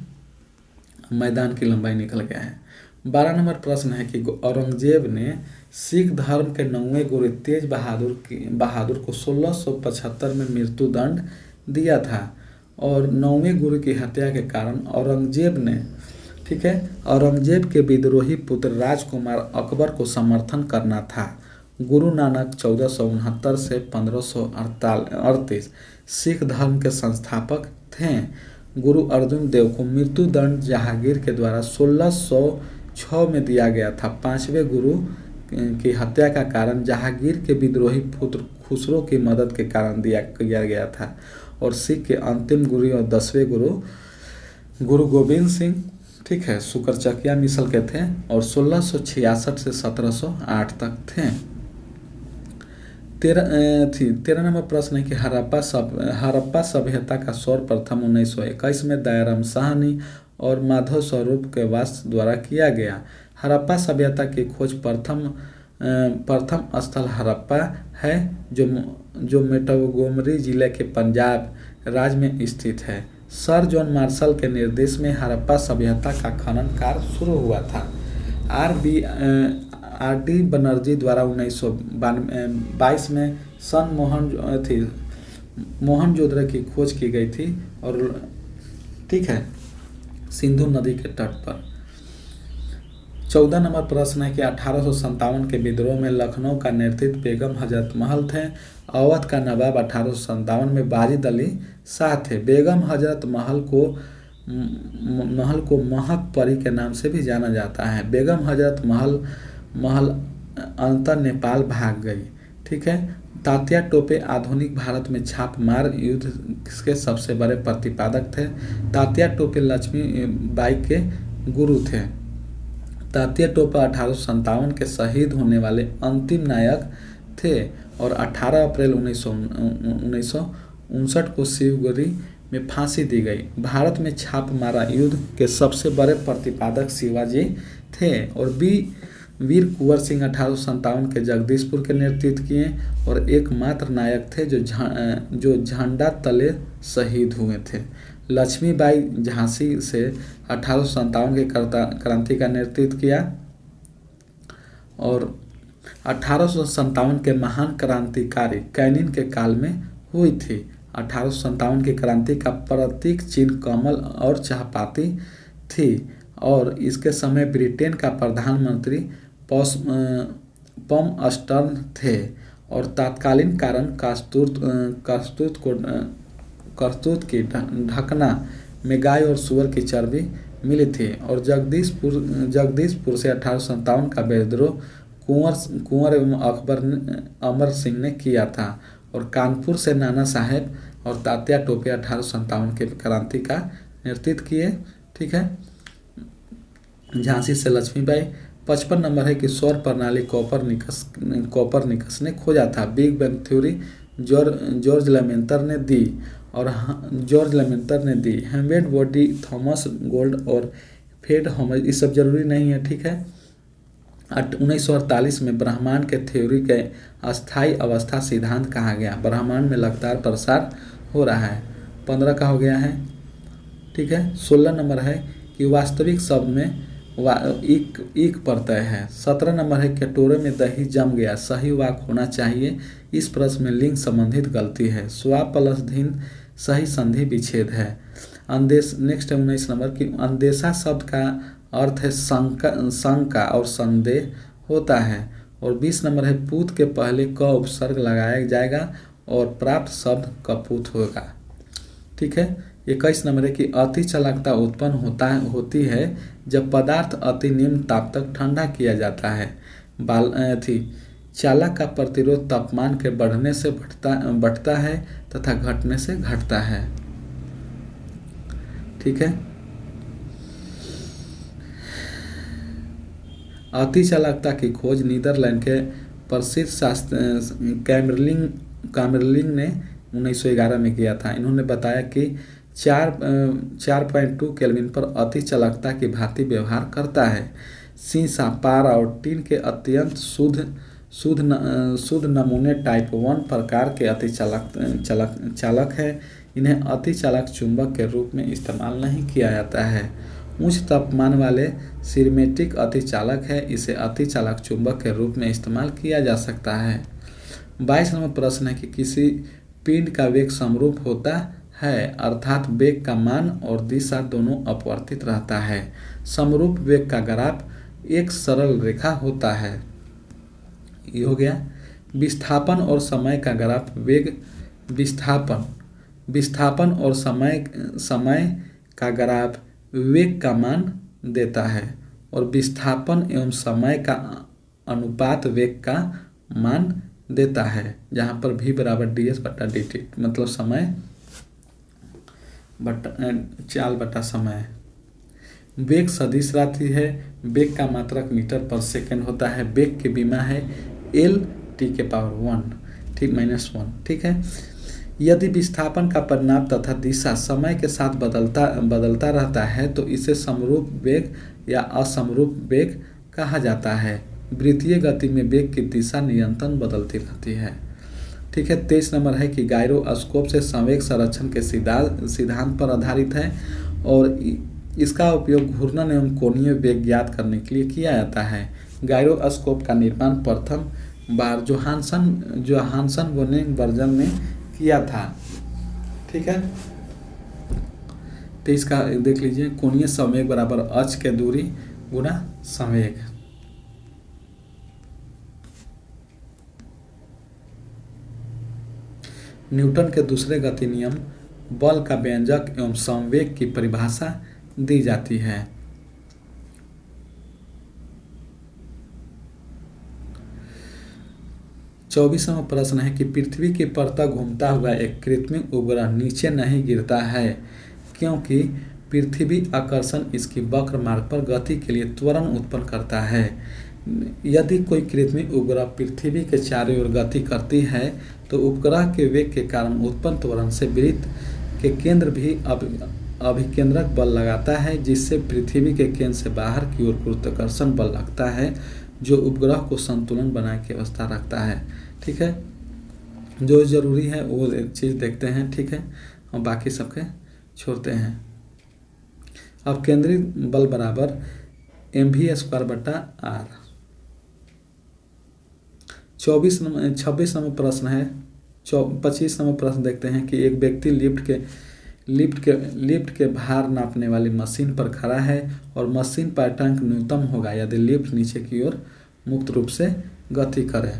मैदान की लंबाई निकल गया है। 12 नंबर प्रश्न है कि औरंगजेब ने सिख धर्म के 9वें गुरु तेज बहादुर को 1675 में मृत्यु दंड दिया था और 9वें गुरु की हत्या के कारण औरंगजेब ने, ठीक है, औरंगजेब के विद्रोही पुत्र राजकुमार अकबर को समर्थन करना था। गुरु नानक 1469 से 1538 सिख धर्म के संस्थापक थे। गुरु अर्जुन देव को मृत्यु दंड जहांगीर के द्वारा 1606 में दिया गया था। 5वें गुरु की हत्या का कारण जहांगीर के विद्रोही पुत्र खुसरो की मदद के कारण किया गया था। और सिख के अंतिम गुरु और 10वें गुरु गोविंद सिंह, ठीक है, शुक्रचकिया मिसल के थे और 1666 से 1708 तक थे। 13 नंबर प्रश्न है कि हड़प्पा सभ्यता का सर्वप्रथम 1921 में दयाराम साहनी और माधव स्वरूप के वास द्वारा किया गया। हड़प्पा सभ्यता की खोज प्रथम स्थल हड़प्पा है जो मेंटगोमरी जिले के पंजाब राज्य में स्थित है। सर जॉन मार्शल के निर्देश में हड़प्पा सभ्यता का खनन कार्य शुरू हुआ था। RD बनर्जी द्वारा 1922 में मोहनजोदड़ो की खोज की गई थी और, ठीक है, सिंधु नदी के तट पर। 14 नंबर प्रश्न है कि 1857 के विद्रोह में लखनऊ का नेतृत्व बेगम हजरत महल थे। अवध का नवाब 1857 में वाजिद अली शाह थे। बेगम हजरत महल को महक परी के नाम से भी जाना जाता है। बेगम हजरत महल अंतर नेपाल भाग गई। ठीक है। तात्या टोपे आधुनिक भारत में छाप मार युद्ध के सबसे बड़े प्रतिपादक थे। तात्या टोपे लक्ष्मी बाई के गुरु थे। तात्या टोपे 1857 के शहीद होने वाले अंतिम नायक थे और 18 अप्रैल 1959 को शिवगरी में फांसी दी गई। भारत में छाप मारा युद्ध के सबसे बड़े प्रतिपादक शिवाजी थे और वीर कुंवर सिंह 1857 के जगदीशपुर के नेतृत्व किए और एकमात्र नायक थे जो झंडा तले शहीद हुए थे। लक्ष्मीबाई झांसी से 1857 के क्रांति का नेतृत्व किया और 1857 के महान क्रांतिकारी कैनिन के काल में हुई थी। 1857 की क्रांति का प्रतीक चिन्ह कमल और चाहपाती थी और इसके समय ब्रिटेन का प्रधानमंत्री पॉम अस्टर्न थे और तत्कालीन कारण करतूत की ढकना में गाय और सुअर की चर्बी मिली थी। और जगदीशपुर से 1857 का विद्रोह कुंवर एवं अमर सिंह ने किया था और कानपुर से नाना साहेब और तात्या टोपे 1857 के क्रांति का नेतृत्व किए। ठीक है। झांसी से लक्ष्मीबाई। 55 नंबर है कि सौर प्रणाली कोपरनिकस ने खोजा था। बिग बैंग थ्योरी जॉर्ज लेमेंटर ने दी। हेम्बेड बॉडी थॉमस गोल्ड और फेड होमर, ये सब जरूरी नहीं है। ठीक है। 1948 में ब्रह्मांड के थ्योरी के अस्थायी अवस्था सिद्धांत कहा गया। ब्रह्मांड में लगातार प्रसार हो रहा है। 15 का हो गया है। ठीक है। 16 नंबर है कि वास्तविक शब्द में एक प्रत्यय है। 17 नंबर है कटोरे में दही जम गया, सही वाक्य होना चाहिए। इस प्रश्न में लिंग संबंधित गलती है। स्वा प्लस धीन सही संधि विच्छेद है। नेक्स्ट है 19 नंबर की अंदेशा शब्द का अर्थ है शंका और संदेह होता है। और 20 नंबर है पूत के पहले क उपसर्ग लगाया जाएगा और प्राप्त शब्द कपूत होगा। ठीक है। 21 नंबर है कि अति चालकता उत्पन्न होती है जब पदार्थ अति निम्न ताप तक ठंडा किया जाता है। चालक का प्रतिरोध तापमान के बढ़ने से बढ़ता है तथा घटने से घटता है। ठीक है। अति चालकता की खोज नीदरलैंड के प्रसिद्ध शास्त्र कामरलिंग ने 1911 में किया था। इन्होंने बताया कि 4.2 केल्विन पर अति चालकता की भांति व्यवहार करता है। सीसा, पारा और टीन के अत्यंत शुद्ध नमूने टाइप 1 प्रकार के अति चालक है। इन्हें अति चालक चुंबक के रूप में इस्तेमाल नहीं किया जाता है। उच्च तापमान वाले सिरेमिक अति चालक है, इसे अति चालक चुंबक के रूप में इस्तेमाल किया जा सकता है। 22 नंबर प्रश्न है कि किसी पिंड का वेग समरूप होता है अर्थात वेग का मान और दिशा दोनों अपवर्तित रहता है। समरूप वेग का ग्राफ एक सरल रेखा होता है। ये हो गया। विस्थापन और समय का ग्राफ वेग विस्थापन और समय का ग्राफ वेग का मान देता है और विस्थापन एवं समय का अनुपात वेग का मान देता है, जहाँ पर v बराबर ds बटा dt मतलब समय बटा चाल बटा समय। वेग सदिश राशि है। वेग का मात्रक मीटर पर सेकंड होता है। वेग की विमा है l t के पावर 1 ठीक -1। ठीक है। यदि विस्थापन का परिमाण तथा दिशा समय के साथ बदलता रहता है तो इसे समरूप वेग या असमरूप वेग कहा जाता है। वृत्तीय गति में वेग की दिशा निरंतर बदलती रहती है। ठीक है। 23 नंबर है कि गायरोस्कोप से संवेग संरक्षण के सिद्धांत पर आधारित है और इसका उपयोग घूर्णन एवं कोणीय वेग ज्ञात करने के लिए किया जाता है। गायरोस्कोप का निर्माण प्रथम बार जोहानसन वर्जन ने किया था। ठीक है। 23 का देख लीजिए, कोणीय संवेग बराबर अक्ष के दूरी गुना संवेग। न्यूटन के दूसरे गति नियम बल का व्यंजक एवं संवेग की परिभाषा दी जाती है। चौबीसवां प्रश्न है कि पृथ्वी की परत घूमता हुआ एक कृत्रिम उपग्रह नीचे नहीं गिरता है क्योंकि पृथ्वी आकर्षण इसकी वक्र मार्ग पर गति के लिए त्वरण उत्पन्न करता है। यदि कोई कृत्रिम उपग्रह पृथ्वी के चारों ओर गति करती है तो उपग्रह के वेग के कारण उत्पन्न त्वरण से वृत्त के केंद्र भी अभिकेंद्रक बल लगाता है, जिससे पृथ्वी के केंद्र से बाहर की ओर गुरुत्वाकर्षण बल लगता है जो उपग्रह को संतुलन बनाए की अवस्था रखता है। ठीक है। जो जरूरी है वो एक चीज़ देखते हैं। ठीक है। और बाकी सबके छोड़ते हैं। अब केंद्रीय बल बराबर mv² बटा r। 26 नंबर प्रश्न है। 25 नंबर प्रश्न देखते हैं कि एक व्यक्ति लिफ्ट के भार नापने वाली मशीन पर खड़ा है और मशीन पर टैंक न्यूनतम होगा यदि लिफ्ट नीचे की ओर मुक्त रूप से गति करे।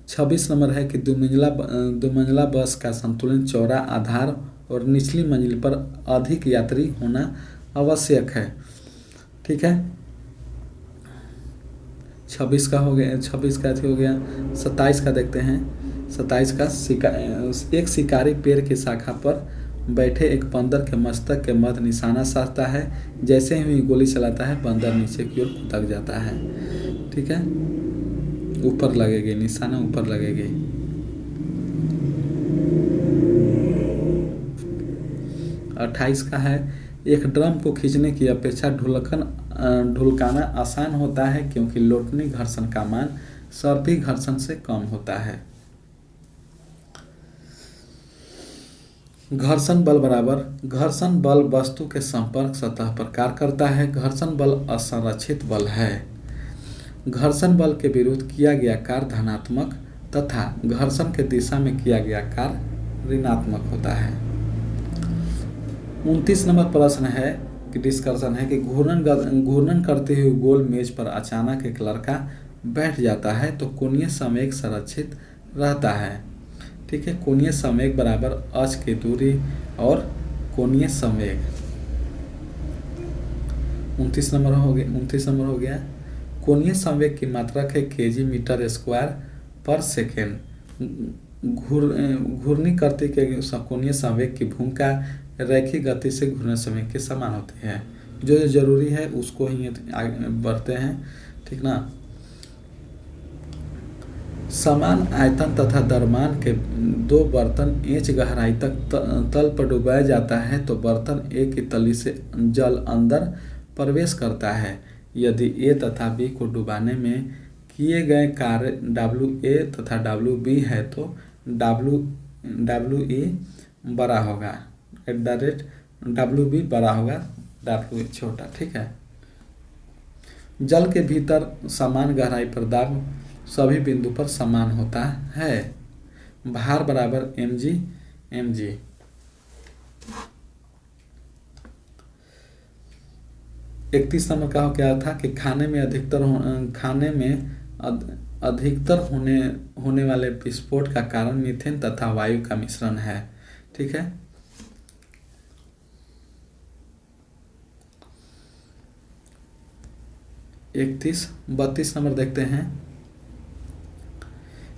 26 नंबर है कि दुमंजिला बस का संतुलन चौड़ा आधार और निचली मंजिल पर अधिक यात्री होना आवश्यक है। ठीक है। 26 का हो गया। 27 का हो गया। 27 का देखते हैं। 27 का एक शिकारी पेड़ की शाखा पर बैठे एक बंदर के मस्तक के मध्य निशाना साधता है। जैसे ही गोली चलाता है बंदर नीचे की ओर कूद जाता है। ठीक है। ऊपर लगेगी, निशाना ऊपर लगेगी। 28 का है एक ड्रम को खींचने की अपेक्षा ढुलकाना आसान होता है क्योंकि लोटनी घर्षण का मान सर्पी घर्षण से कम होता है। घर्षण बल बराबर घर्षण बल वस्तु के संपर्क सतह पर कार्य करता है। घर्षण बल असंरक्षित बल है। घर्षण बल के विरुद्ध किया गया कार्य धनात्मक तथा घर्षण के दिशा में किया गया कार्य ऋणात्मक होता है। 29 नंबर प्रश्न है कि डिस्कशन है कि घूर्णन करते हुए गोल मेज पर अचानक एक लड़का बैठ जाता है तो कोणीय संवेग संरक्षित रहता है। ठीक है, कोणीय संवेग बराबर अक्ष की दूरी और कोणीय संवेग। 29 नंबर हो गया। कोणीय संवेग की मात्रक है केजी मीटर स्क्वायर पर सेकेंड। घूर्णी करते के कोणीय संवेग की भूमिका रैखिक गति से घूर्णन संवेग के समान होती है। जो जरूरी है उसको ही आगे बढ़ते हैं, ठीक ना। समान आयतन तथा द्रव्यमान के दो बर्तन इंच गहराई तक तल पर डुबाया जाता है तो बर्तन ए की तली से जल अंदर प्रवेश करता है। यदि ए तथा बी को डुबाने में किए गए कार्य WA तथा WB है तो WE बड़ा होगा WB बड़ा होगा WA छोटा। ठीक है, जल के भीतर समान गहराई पर दाब सभी बिंदु पर समान होता है। भार बराबर mg। 31 नंबर का क्या था कि खाने में अधिकतर होने वाले विस्फोट का कारण मीथेन तथा वायु का मिश्रण है। ठीक है, इकतीस 32 नंबर देखते हैं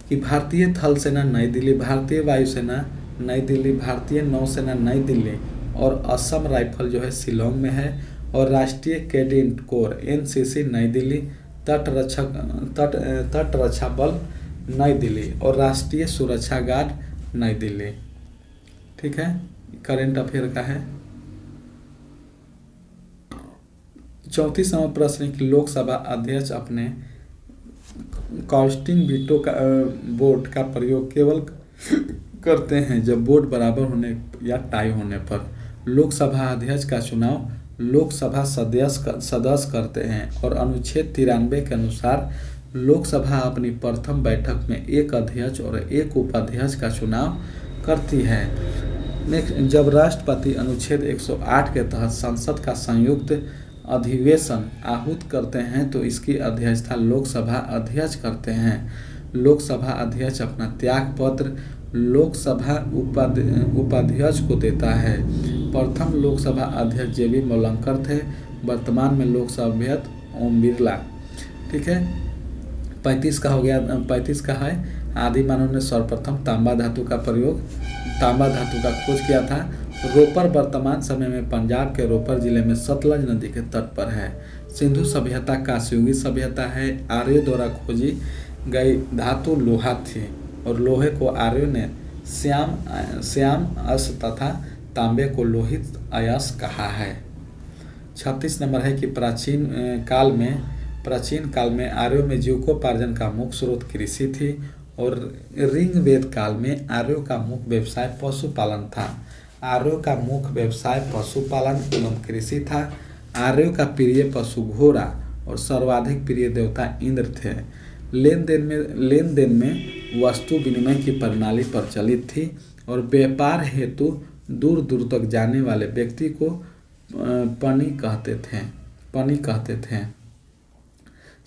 कि भारतीय थल सेना नई दिल्ली, भारतीय वायुसेना नई दिल्ली, भारतीय नौसेना नई दिल्ली और असम राइफल जो है शिलोंग में है और राष्ट्रीय कैडेट कोर NCC नई दिल्ली, तट रक्षा बल नई दिल्ली और राष्ट्रीय सुरक्षा गार्ड नई दिल्ली। ठीक है, करंट अफेयर का है। 34 नंबर प्रश्न की लोकसभा अध्यक्ष अपने कास्टिंग वीटो का वोट का प्रयोग केवल करते हैं जब वोट बराबर होने या टाई होने पर। लोकसभा अध्यक्ष का चुनाव लोकसभा सदस्य करते हैं और अनुच्छेद 93 के अनुसार लोकसभा अपनी प्रथम बैठक में एक अध्यक्ष और एक उपाध्यक्ष का चुनाव करती है। जब राष्ट्रपति अनुच्छेद 108 के तहत संसद का संयुक्त अधिवेशन आहूत करते हैं तो इसकी अध्यक्षता लोकसभा अध्यक्ष करते हैं। लोकसभा अध्यक्ष अपना त्याग पत्र लोकसभा उपाध्यक्ष को देता है। प्रथम लोकसभा अध्यक्ष JB मौलंकर थे, वर्तमान में लोकसभा अध्यक्ष ओम बिरला। ठीक है, 35 का हो गया। 35 का है आदि मानव ने सर्वप्रथम तांबा धातु का खोज किया था। रोपर वर्तमान समय में पंजाब के रोपर जिले में सतलज नदी के तट पर है। सिंधु सभ्यता कांस्ययुगी सभ्यता है। आर्यों द्वारा खोजी गई धातु लोहा थी और लोहे को आर्यों ने श्याम अयस्क तथा तांबे को लोहित अयस्क कहा है। 36 नंबर है कि प्राचीन काल में आर्यों में जीविकोपार्जन का मुख्य स्रोत कृषि थी और ऋग्वेद काल में आर्यों का मुख्य व्यवसाय पशुपालन था। आर्यों का मुख्य व्यवसाय पशुपालन एवं कृषि था। आर्यों का प्रिय पशु घोड़ा और सर्वाधिक प्रिय देवता इंद्र थे। लेन देन में वस्तु विनिमय की प्रणाली प्रचलित थी और व्यापार हेतु दूर दूर तक जाने वाले व्यक्ति को पनी कहते थे।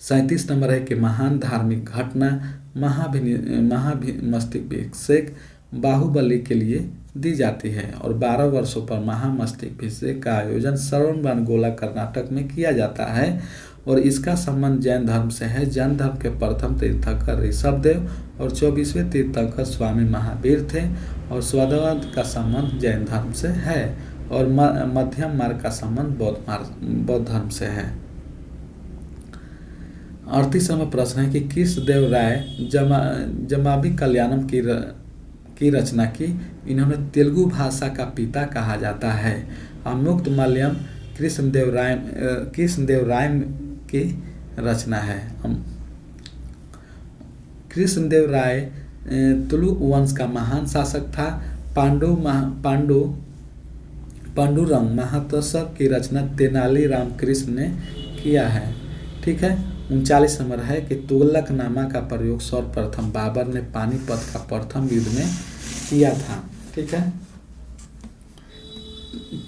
37 नंबर है कि महान धार्मिक घटना महामस्तकाभिषेक बाहुबली के लिए दी जाती है और 12 वर्षों पर महामस्तकाभिषेक का आयोजन श्रवणबेलगोला कर्नाटक में किया जाता है और इसका संबंध जैन धर्म से है। जैन धर्म के प्रथम तीर्थंकर ऋषभदेव और 24वें तीर्थंकर स्वामी महावीर थे और स्वदवाद का संबंध जैन धर्म से है और मध्यम मार्ग का संबंध बौद्ध धर्म से है। 38 नंबर प्रश्न है कि कृष्णदेव राय जमाबी कल्याणम की रचना की। इन्होंने तेलुगु भाषा का पिता कहा जाता है। अमुक्त मलयम कृष्णदेव राय की रचना है। कृष्णदेव राय तुलु वंश का महान शासक था। पांडुरंग महात्सव की रचना तेनाली राम कृष्ण ने किया है। ठीक है, 39 नंबर है कि तुगलकनामा का प्रयोग सर्वप्रथम बाबर ने पानीपत का प्रथम युद्ध में किया था। ठीक है,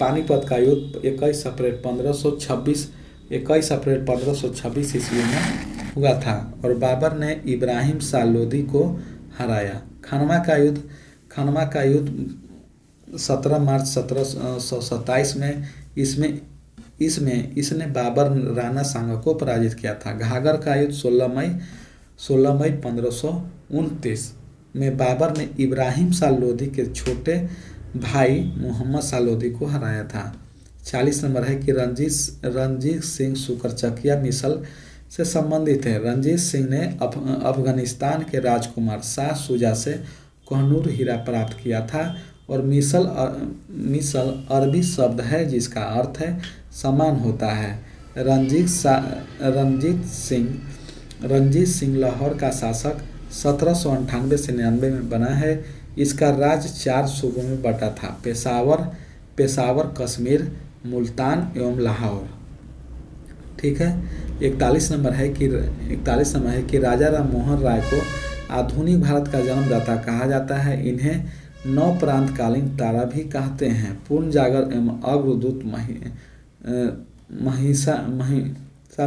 पानीपत का युद्ध 21 अप्रैल 1526 ईस्वी में हुआ था और बाबर ने इब्राहिम शाह लोदी को हराया। खनवा का युद्ध 17 मार्च 1727 में इसने बाबर राणा सांगा को पराजित किया था। घाघर का युद्ध 16 मई 1529 में बाबर ने इब्राहिम शाह लोदी के छोटे भाई मोहम्मद शाह लोदी को हराया था। 40 नंबर है कि रंजीत सिंह सुकरचकिया मिसल से संबंधित है। रंजीत सिंह ने अफगानिस्तान के राजकुमार शाह शुजा से कोहनूर हीरा प्राप्त किया था और मिसल अरबी शब्द है जिसका अर्थ है समान होता है। रंजीत सिंह लाहौर का शासक 1798 से 99 में बना है। इसका राज्य 4 सूबों में बटा था, पेशावर, कश्मीर, मुल्तान एवं लाहौर। ठीक है, 41 नंबर है कि राजा राम मोहन राय को आधुनिक भारत का जन्मदाता कहा जाता है। इन्हें 9 प्रांतकालीन तारा भी कहते हैं। पूर्ण जागर एवं अग्रदूत महिषा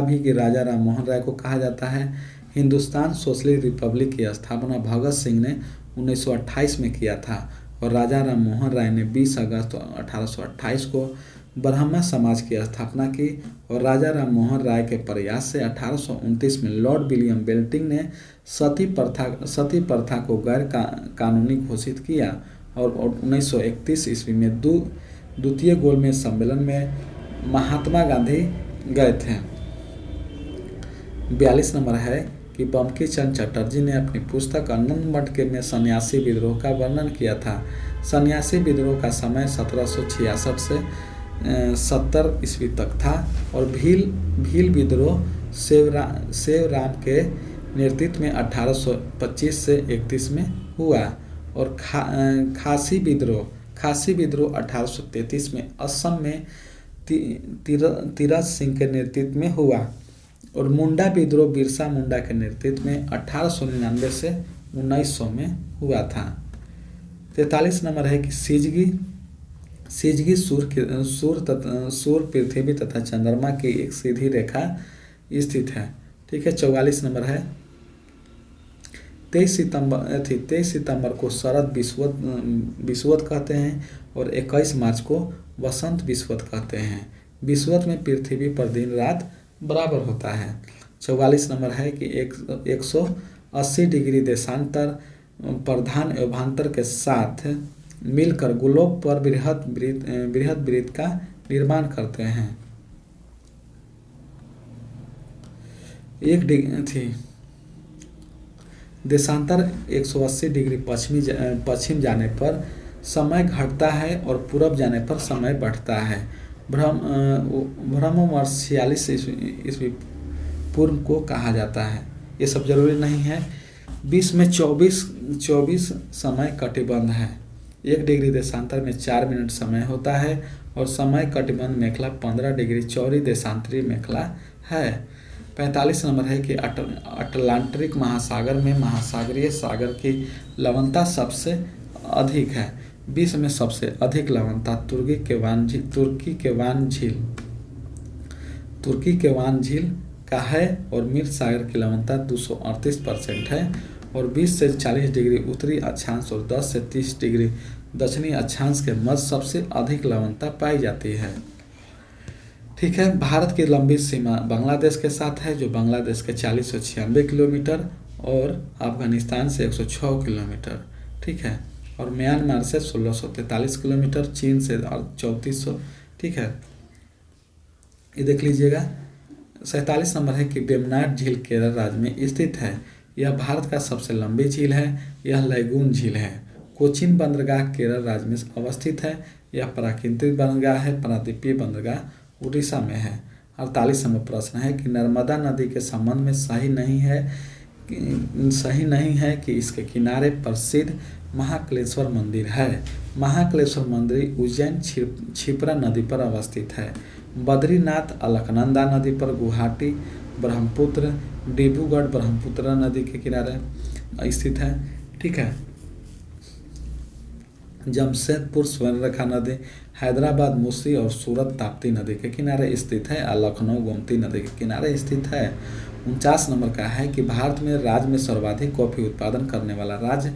भी कि राजा राम मोहन राय को कहा जाता है। हिंदुस्तान सोशलिस्ट रिपब्लिक की स्थापना भगत सिंह ने 1928 में किया था और राजा राम मोहन राय ने 20 अगस्त 1828 को ब्राह्मण समाज की स्थापना की और राजा राम मोहन राय के प्रयास से 1829 में लॉर्ड विलियम बेंटिंक ने सती प्रथा को गैर कानूनी घोषित किया और 1931 ईस्वी में द्वितीय गोलमेज सम्मेलन में महात्मा गांधी गए थे। 42 नंबर है कि बंकिम चंद्र चटर्जी ने अपनी पुस्तक आनंद मठ में सन्यासी विद्रोह का वर्णन किया था। सन्यासी विद्रोह का समय 1766 से 70 ईस्वी तक था और भील विद्रोह सेवराम के नेतृत्व में 1825 से 31 में हुआ और खासी विद्रोह 1833 में असम में तीरथ सिंह के नेतृत्व में हुआ और मुंडा विद्रोह बिरसा मुंडा के नेतृत्व में 1899 से 1900 में हुआ था। 43 नंबर है कि सिजगी सूर्य पृथ्वी तथा चंद्रमा की एक सीधी रेखा स्थित है। ठीक है, 44 नंबर है 23 सितंबर को शरद विषुवत कहते हैं और 21 मार्च को वसंत विषुवत कहते हैं। विषुवत में पृथ्वी पर दिन रात बराबर होता है। 44 नंबर है कि 180 डिग्री देशांतर प्रधान एवभांतर के साथ मिलकर ग्लोब पर बृहद वृत्त का निर्माण करते हैं। देशांतर 180 डिग्री पश्चिम जाने पर समय घटता है और पूरब जाने पर समय बढ़ता है। ब्रह्मवर्ष 46 ईस्वी पूर्व को कहा जाता है। ये सब जरूरी नहीं है। 20 में 24 समय कटिबंध है। 1 डिग्री देशांतर में 4 मिनट समय होता है और समय कटिबंध मेखला 15 डिग्री चौड़ी देशांतरी मेखला है। 45 नंबर है कि अटलांटिक महासागर में महासागरीय सागर की लवणता सबसे अधिक है। 20 में सबसे अधिक लवणता तुर्की के वान झील का है और मिर्च सागर की लवणता 238% है और 20 से 40 डिग्री उत्तरी अक्षांश और 10 से 30 डिग्री दक्षिणी अक्षांश के मध्य सबसे अधिक लवणता पाई जाती है। ठीक है, भारत की लंबी सीमा बांग्लादेश के साथ है जो बांग्लादेश के 4096 किलोमीटर और अफगानिस्तान से 106 किलोमीटर। ठीक है, और म्यांमार से 1643 किलोमीटर, चीन से 3400। ठीक है, ये देख लीजिएगा। 47 नंबर है कि वेम्बनाड झील केरल राज्य में स्थित है। यह भारत का सबसे लंबी झील है। यह लैगून झील है। कोचीन बंदरगाह केरल राज्य में अवस्थित है। यह प्राकृतिक बंदरगाह है। प्रायद्वीपीय बंदरगाह उड़ीसा में है। 48 नंबर प्रश्न है कि नर्मदा नदी के संबंध में सही नहीं है कि इसके किनारे प्रसिद्ध महाकालेश्वर मंदिर है। महाकालेश्वर मंदिर उज्जैन क्षिप्रा नदी पर अवस्थित है। बद्रीनाथ अलकनंदा नदी पर, गुवाहाटी ब्रह्मपुत्र, डिब्रूगढ़ ब्रह्मपुत्र नदी के किनारे स्थित है। ठीक है, जमशेदपुर स्वर्णरेखा नदी, हैदराबाद मूसी और सूरत ताप्ती नदी के किनारे स्थित है और लखनऊ गोमती नदी के किनारे स्थित है। 49 नंबर का है कि भारत में राज्य में सर्वाधिक कॉफी उत्पादन करने वाला राज्य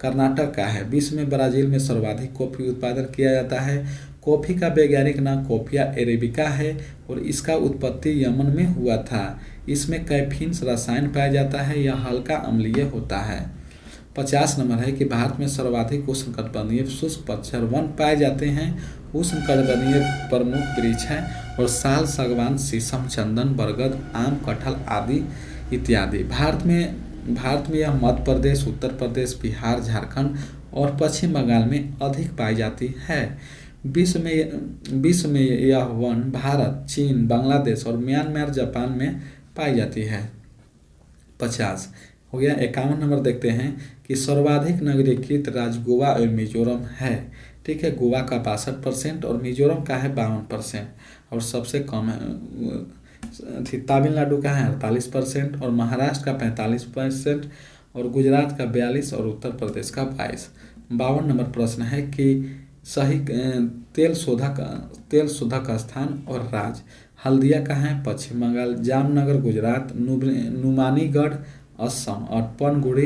कर्नाटक का है। विश्व में ब्राजील में सर्वाधिक कॉफी उत्पादन किया जाता है। कॉफी का वैज्ञानिक नाम कोफिया अरेबिका है और इसका उत्पत्ति यमन में हुआ था। इसमें कैफीन रसायन पाया जाता है, यह हल्का अम्लीय होता है। 50 नंबर है कि भारत में सर्वाधिक उष्णकटिबंधीय शुष्क पतझड़ वन पाए जाते हैं। उष्णकटिबंधीय प्रमुख वृक्ष हैं और साल, सागवान, शीशम, चंदन, बरगद, आम, कटहल आदि इत्यादि। भारत में यह मध्य प्रदेश, उत्तर प्रदेश, बिहार, झारखंड और पश्चिम बंगाल में अधिक पाई जाती है। विश्व में यह वन भारत, चीन, बांग्लादेश और म्यांमार, जापान में पाई जाती है। 50 हो गया। 51 नंबर देखते हैं कि सर्वाधिक नगरीकृत राज्य गोवा और मिजोरम है। ठीक है, गोवा का 62% और मिजोरम का है 52% और सबसे कम है तमिलनाडु का है 48% और महाराष्ट्र का 45% और गुजरात का 42 और उत्तर प्रदेश का 22। 52 नंबर प्रश्न है कि सही तेल शोधक स्थान और राज्य। हल्दिया का है पश्चिम बंगाल, जामनगर गुजरात, नुमानीगढ़ असम और पनगुड़ी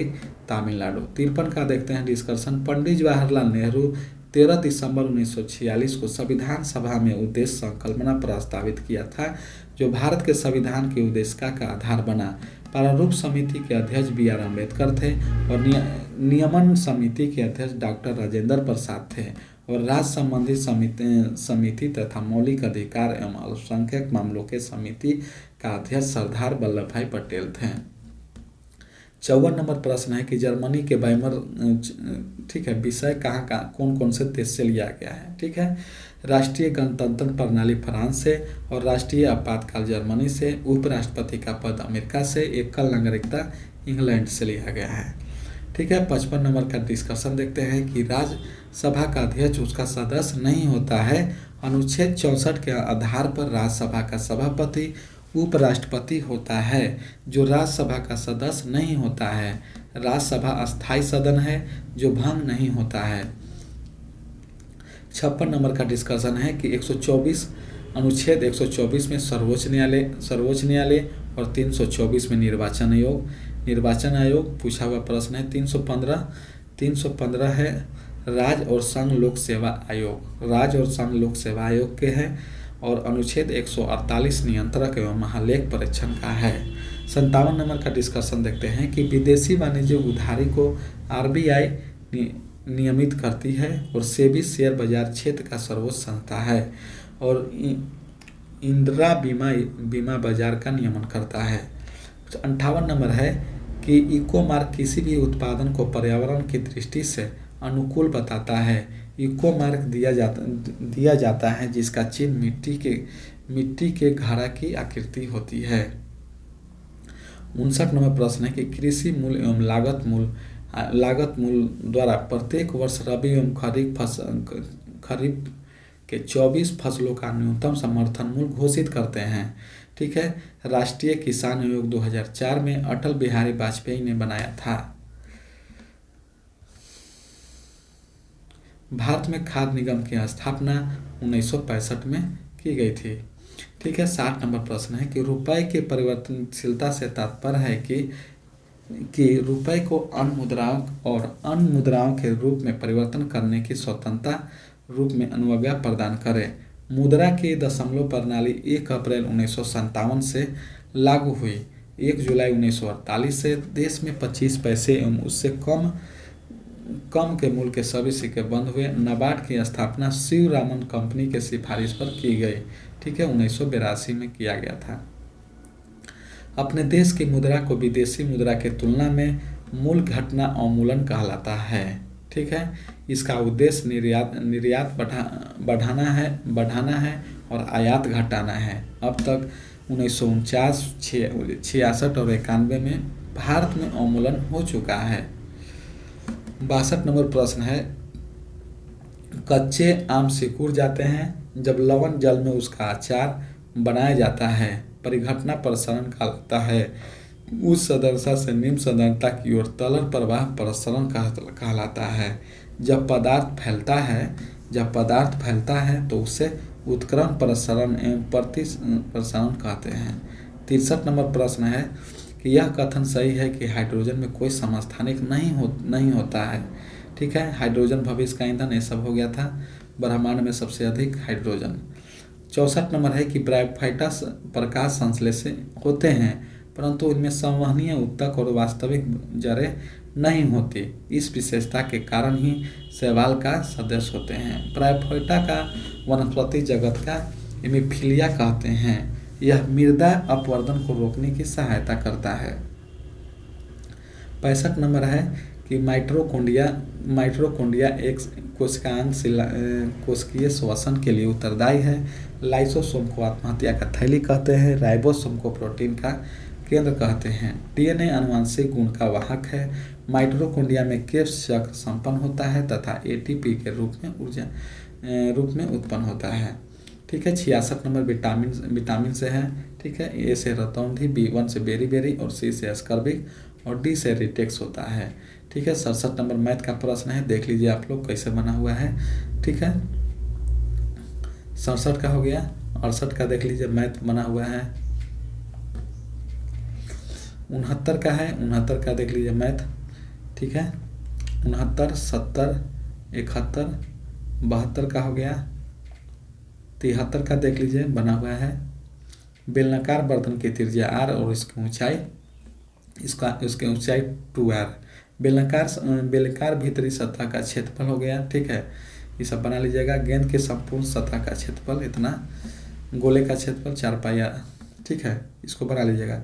तमिलनाडु। 53 का देखते हैं डिस्कशन। पंडित जवाहरलाल नेहरू 13 दिसंबर 1946 को संविधान सभा में उद्देश्य संकल्पना प्रस्तावित किया था, जो भारत के संविधान की उद्देशिका का आधार बना। प्रारूप समिति के अध्यक्ष B.R. अम्बेडकर थे और नियमन समिति के अध्यक्ष डॉक्टर राजेंद्र प्रसाद थे और राज्य संबंधी समिति तथा मौलिक अधिकार एवं अल्पसंख्यक मामलों के समिति का अध्यक्ष सरदार वल्लभ भाई पटेल थे। 54 नंबर प्रश्न है कि जर्मनी के वाइमर ठीक है विषय कहाँ कौन कौन से देश से लिया गया है। ठीक है, राष्ट्रीय गणतंत्र प्रणाली फ्रांस से और राष्ट्रीय आपातकाल जर्मनी से, उपराष्ट्रपति का पद अमेरिका से, एकल नागरिकता इंग्लैंड से लिया गया है। ठीक है, 55 नंबर का डिस्कशन देखते हैं कि राज्यसभा का अध्यक्ष उसका सदस्य नहीं होता है। अनुच्छेद 64 के आधार पर राज्यसभा का सभापति उपराष्ट्रपति होता है, जो राज्यसभा का सदस्य नहीं होता है। राज्यसभा अस्थायी सदन है जो भंग नहीं होता है। 56 नंबर का डिस्कशन है कि 124 अनुच्छेद 124 में सर्वोच्च न्यायालय और 324 में निर्वाचन आयोग पूछा हुआ प्रश्न है। 315 है राज्य और संघ लोक सेवा आयोग के हैं और अनुच्छेद 148 नियंत्रक एवं महालेख परीक्षण का है। 57 नंबर का डिस्कशन देखते हैं कि विदेशी वाणिज्य उधारी को RBI नियमित करती है और सेबी शेयर बाजार क्षेत्र का सर्वोच्च संस्था है और इंदिरा बीमा बाजार का नियमन करता है। 58 नंबर है कि इको मार्क किसी भी उत्पादन को पर्यावरण की दृष्टि से अनुकूल बताता है। इको मार्क दिया जाता है जिसका चिन्ह मिट्टी के घड़ा की आकृति होती है। 59 नंबर प्रश्न है कि कृषि मूल्य एवं लागत मूल्य द्वारा प्रत्येक वर्ष रबी एवं खरीफ के 24 फसलों का न्यूनतम समर्थन मूल्य घोषित करते हैं। ठीक है, राष्ट्रीय किसान आयोग 2004 में अटल बिहारी वाजपेयी ने बनाया था। भारत में खाद्य निगम की स्थापना 1965 में की गई थी। ठीक है, 60 नंबर प्रश्न है कि रुपए के परिवर्तनशीलता से तात्पर्य है कि रुपए को अन्य मुद्राओं के रूप में परिवर्तन करने की स्वतंत्रता रूप में अनुज्ञा प्रदान करे। मुद्रा की दशमलव प्रणाली 1 अप्रैल 1957 से लागू हुई। 1 जुलाई 1948 से देश में 25 पैसे एवं उससे कम के मूल्य के सभी सिक्के बंद हुए। नाबार्ड की स्थापना शिवरामन कंपनी के सिफारिश पर की गई। ठीक है, 1982 में किया गया था। अपने देश की मुद्रा को विदेशी मुद्रा के तुलना में मूल्य घटना अवमूलन कहलाता है। ठीक है, इसका उद्देश्य निर्यात बढ़ाना है और आयात घटाना है। अब तक 1949, 66 और 91 में भारत में अवमूलन हो चुका है। 62 नंबर प्रश्न है कच्चे आम सिकुड़ जाते हैं जब लवण जल में उसका अचार बनाया जाता है। परिघटना प्रसरण कहलाता है। उच्च सांद्रता से निम्न सांद्रता की ओर तरल प्रवाह प्रसरण कहलाता है। जब पदार्थ फैलता है तो उसे उत्क्रमण प्रसरण एवं प्रसरण कहते हैं। 63 नंबर प्रश्न है कि यह कथन सही है कि हाइड्रोजन में कोई समस्थानिक नहीं होता है। ठीक है, हाइड्रोजन भविष्य का ईंधन, ये सब हो गया था। ब्रह्मांड में सबसे अधिक हाइड्रोजन। 64 नंबर है कि ब्रायोफाइटा प्रकाश संश्लेषी होते हैं परंतु इनमें संवहनीय उत्तक और वास्तविक जड़ें नहीं होती। इस विशेषता के कारण ही शैवाल का सदस्य होते हैं। ब्रायोफाइटा का वनस्पति जगत का एमीफिलिया कहते हैं। यह मृदा अपवर्तन को रोकने की सहायता करता है। 65 नंबर है कि माइटोकॉन्ड्रिया एक कोशिकीय श्वसन के लिए उत्तरदायी है। लाइसोसोम को आत्महत्या का थैली कहते हैं। राइबोसोम को प्रोटीन का केंद्र कहते हैं। डीएनए आनुवंशिक गुण का वाहक है। माइटोकॉन्ड्रिया में क्रेब्स चक्र संपन्न होता है तथा एटीपी के रूप में उत्पन्न होता है। ठीक है, 66 नंबर विटामिन से है। ठीक है, ए से रतौंधी, B1 से बेरी और सी से स्कर्बिक और डी से रिटेक्स होता है। ठीक है, 67 नंबर मैथ का प्रश्न है, देख लीजिए आप लोग कैसे बना हुआ है। ठीक है, 67 का हो गया। 68 का देख लीजिए मैथ बना हुआ है। 69 का है, 69 का देख लीजिए मैथ। ठीक है, 69, 70, 71, 72 का हो गया। 73 का देख लीजिए बना हुआ है। बेलनाकार बर्तन की त्रिज्या r और इसकी ऊंचाई 2r। बेलनाकार भीतरी सतह का क्षेत्रफल हो गया। ठीक है, ये सब बना लीजिएगा। गेंद के संपूर्ण सतह का क्षेत्रफल इतना, गोले का क्षेत्रफल 4 पाई r। ठीक है, इसको बना लीजिएगा।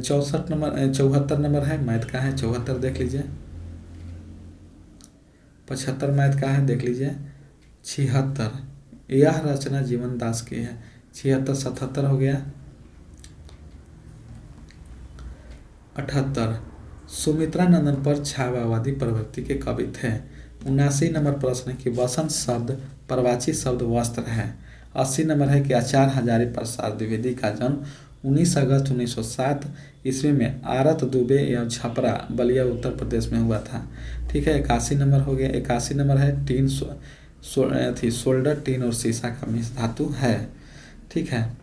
74 नंबर है मैथ का है। 74 देख लीजिए। 75 मैथ का है, देख लीजिए। 76, यह रचना जीवन दास की है। 76, 77 हो गया। 78, सुमित्रा नंदन पर छायावादी प्रवृत्ति के कवि थे। 79 नंबर प्रश्न है कि वसंत शब्द प्रवाची शब्द वस्त्र है। 80 नंबर है कि आचार्य हजारी प्रसाद द्विवेदी का जन्म 19 अगस्त 1907 ईस्वी में आरत दुबे एवं छपरा बलिया उत्तर प्रदेश में हुआ था। ठीक है, 81 नंबर हो गया। 81 नंबर है टीन सोल्डर, टीन और सीसा का मिश्र धातु है। ठीक है,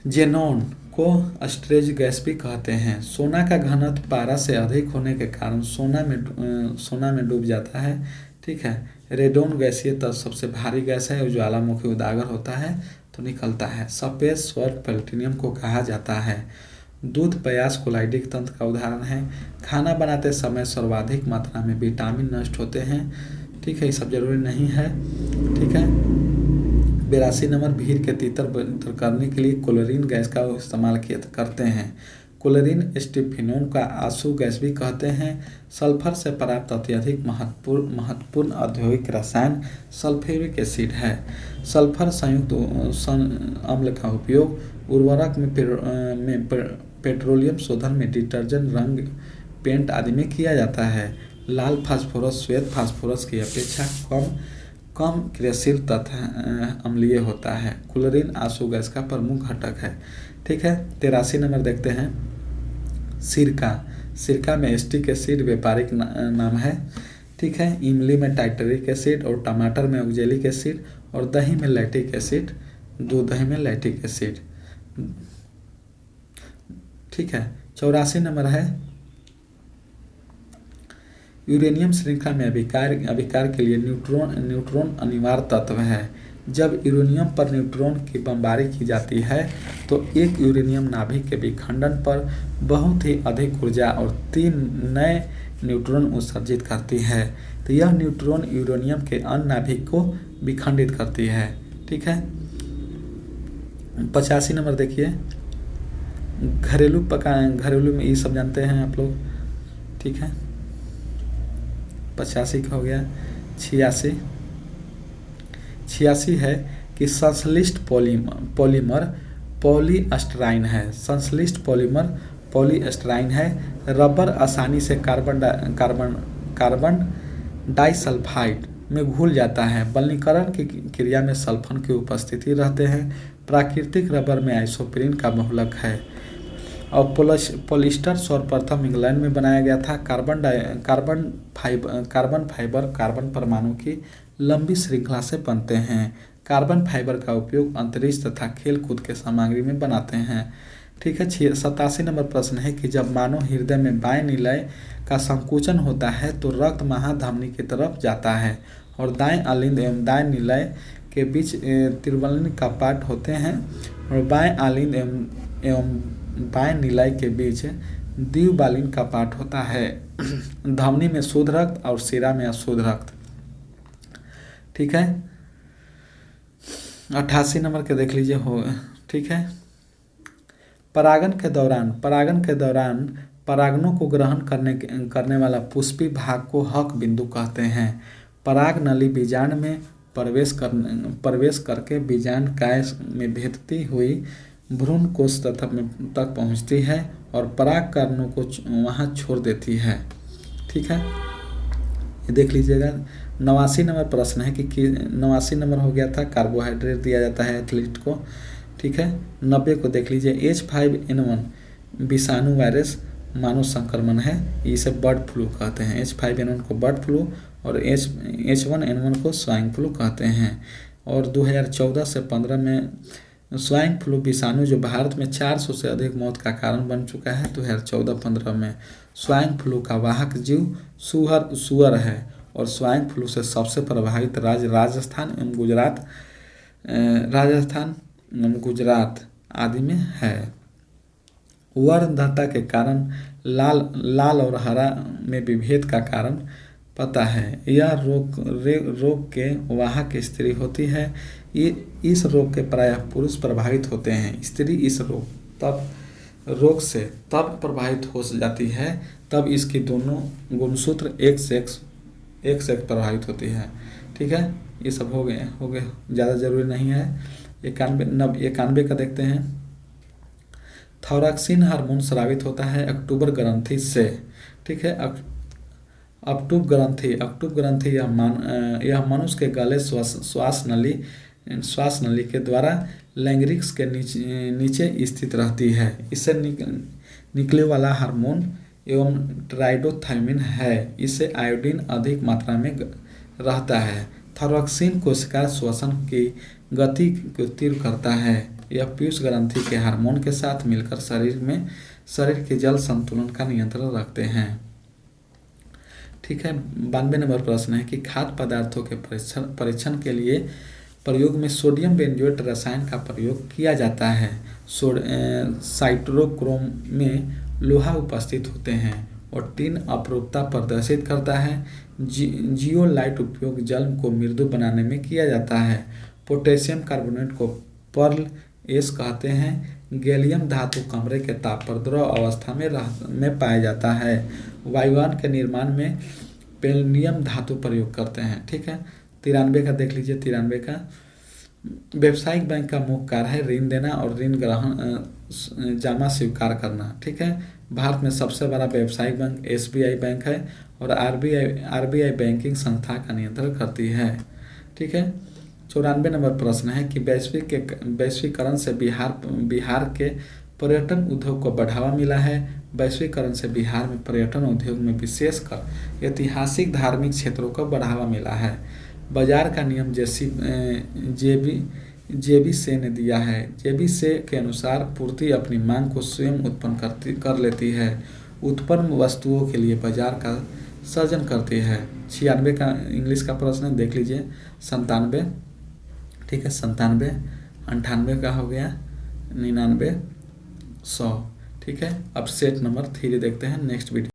जेनॉन को स्ट्रेज गैस भी कहते हैं। सोना का घनत्व पारा से अधिक होने के कारण सोना में डूब जाता है। ठीक है, रेडोन गैसीय तत्व सबसे भारी गैस है और ज्वालामुखी उजागर होता है तो निकलता है। सफेद स्वर्ग प्लेटिनियम को कहा जाता है। दूध प्यास कोलाइडिक तंत्र का उदाहरण है। खाना बनाते समय सर्वाधिक मात्रा में विटामिन नष्ट होते हैं। ठीक है, ये सब जरूरी नहीं है। ठीक है, 82 नंबर भीड़ के तीतर करने के लिए क्लोरीन गैस का इस्तेमाल करते हैं। क्लोरीन स्टिफिनोन का आंसू गैस भी कहते हैं। सल्फर से प्राप्त अत्यधिक महत्वपूर्ण औद्योगिक रसायन सल्फ्यूरिक एसिड है। सल्फर संयुक्त अम्ल का उपयोग उर्वरक में पेट्रोलियम शोधन में डिटर्जेंट, रंग, पेंट आदि में किया जाता है। लाल फास्फोरस श्वेत फास्फोरस की अपेक्षा कम क्रियाशील तथा अम्लीय होता है। क्लोरीन आंसू गैस का प्रमुख घटक है। ठीक है, 83 नंबर देखते हैं। सिरका में एस्टिक एसिड व्यापारिक नाम है। ठीक है, इमली में टाइटरिक एसिड और टमाटर में ऑक्जेलिक एसिड और दही में लैक्टिक एसिड, दूध दही में लैक्टिक एसिड। ठीक है, 84 नंबर है यूरेनियम श्रृंखला में अभिकार के लिए न्यूट्रॉन अनिवार्य तत्व है। जब यूरेनियम पर न्यूट्रॉन की बमबारी की जाती है तो एक यूरेनियम नाभिक के विखंडन पर बहुत ही अधिक ऊर्जा और 3 नए न्यूट्रॉन उत्सर्जित करती है। तो यह न्यूट्रॉन यूरेनियम के अन्य नाभिक को विखंडित करती है। ठीक है, 85 नंबर देखिए। घरेलू में ये सब जानते हैं आप लोग। ठीक है, 85 का हो गया। 86 है कि संश्लिष्ट पॉलीमर पॉलीएस्टराइन है। संश्लिष्ट पॉलीमर पॉलीएस्टराइन है। रबर आसानी से कार्बन डाइसल्फाइड में घुल जाता है। बलनीकरण की क्रिया में सल्फर की उपस्थिति रहते हैं। प्राकृतिक रबर में आइसोप्रीन का बहुलक है। और पॉलिस्टर सर्वप्रथम इंग्लैंड में बनाया गया था। कार्बन फाइबर कार्बन परमाणु की लंबी श्रृंखला से बनते हैं। कार्बन फाइबर का उपयोग अंतरिक्ष तथा खेल कूद के सामग्री में बनाते हैं। ठीक है। 87 नंबर प्रश्न है कि जब मानव हृदय में बाएं निलय का संकुचन होता है तो रक्त महाधमनी की तरफ जाता है और दाएं अलिंद एवं दाएं निलय के बीच त्रिवलिन कपाट होते हैं और बाएं अलिंद एवं बाएं निलय के बीच द्विबालिन कपाट होता है। धमनी में शुद्ध रक्त और शिरा में अशुद्ध रक्त। ठीक है। 88 नंबर के देख लीजिए हो। ठीक है। परागन के दौरान परागनों को ग्रहण करने वाला पुष्पी भाग को हक बिंदु कहते हैं। पराग नली बीजांड में प्रवेश करके बीजांड काय में भेदती हुई भ्रूण कोश तक पहुंचती है और पराग कणों को वहां छोड़ देती है। ठीक है। ये देख लीजिएगा। 89 नंबर प्रश्न है कि 89 नंबर हो गया था, कार्बोहाइड्रेट दिया जाता है एथलीट को। ठीक है। 90 को देख लीजिए। H5N1 विषाणु वायरस मानव संक्रमण है, इसे बर्ड फ्लू कहते हैं। H5N1 को बर्ड फ्लू और H1N1 को स्वाइन फ्लू कहते हैं। और 2014 से 15 में स्वाइन फ्लू विषाणु जो भारत में 400 से अधिक मौत का कारण बन चुका है। 2014-15 में स्वाइन फ्लू का वाहक जीव सुअर है और स्वाइन फ्लू से सबसे प्रभावित राज्य राजस्थान एवं गुजरात आदि में है। वर्णहीनता के कारण लाल और हरा में विभेद का कारण पता है। यह रोग के वाहक स्त्री होती है। इस रोग के प्रायः पुरुष प्रभावित होते हैं। स्त्री इस रोग से तब प्रभावित हो जाती है तब इसकी दोनों गुणसूत्र एक से एक प्रभावित होती है। ठीक है। ये सब हो गए ज़्यादा जरूरी नहीं है। 91 का देखते हैं। थायरॉक्सिन हार्मोन स्रावित होता है अक्टूबर ग्रंथि से। ठीक है। अक्टूब ग्रंथि यह मनुष्य के गले श्वास नली के द्वारा लैंगिक्स के नीचे स्थित रहती है। इससे निकले वाला हार्मोन एवं ट्राइडोथायमिन है। इससे आयोडीन अधिक मात्रा में रहता है। थायरॉक्सिन कोशिका श्वसन की गति को तीव्र करता है। यह पीयूष ग्रंथि के हार्मोन के साथ मिलकर शरीर के जल संतुलन का नियंत्रण रखते हैं। ठीक है। 92 नंबर प्रश्न है कि खाद्य पदार्थों के परीक्षण के लिए प्रयोग में सोडियम बेंजोएट रसायन का प्रयोग किया जाता है। साइटोक्रोम में लोहा उपस्थित होते हैं और टिन अपरूपता प्रदर्शित करता है। जियोलाइट उपयोग जल को मृदु बनाने में किया जाता है। पोटेशियम कार्बोनेट को पर्ल एस कहते हैं। गैलियम धातु कमरे के ताप पर द्रव अवस्था में पाया जाता है। वायुयान के निर्माण में पेल्डियम धातु प्रयोग करते हैं। ठीक है। 93 का देख लीजिए। 93 का व्यावसायिक बैंक का मुख्य कार्य है ऋण देना और ऋण ग्रहण जमा स्वीकार करना। ठीक है। भारत में सबसे बड़ा व्यावसायिक बैंक SBI बैंक है और RBI बैंकिंग संस्था का नियंत्रण करती है। ठीक है। 94 नंबर प्रश्न है कि वैश्वीकरण से बिहार के पर्यटन उद्योग को बढ़ावा मिला है। वैश्वीकरण से बिहार में पर्यटन उद्योग में विशेषकर ऐतिहासिक धार्मिक क्षेत्रों को बढ़ावा मिला है। बाजार का नियम जेबी से ने दिया है। जेबी से के अनुसार पूर्ति अपनी मांग को स्वयं उत्पन्न कर लेती है। उत्पन्न वस्तुओं के लिए बाजार का सर्जन करती है। 96 का इंग्लिश का प्रश्न देख लीजिए। 97। ठीक है। 97, 98 का हो गया। 99, 100। ठीक है। अब सेट नंबर 3 देखते हैं नेक्स्ट वीडियो।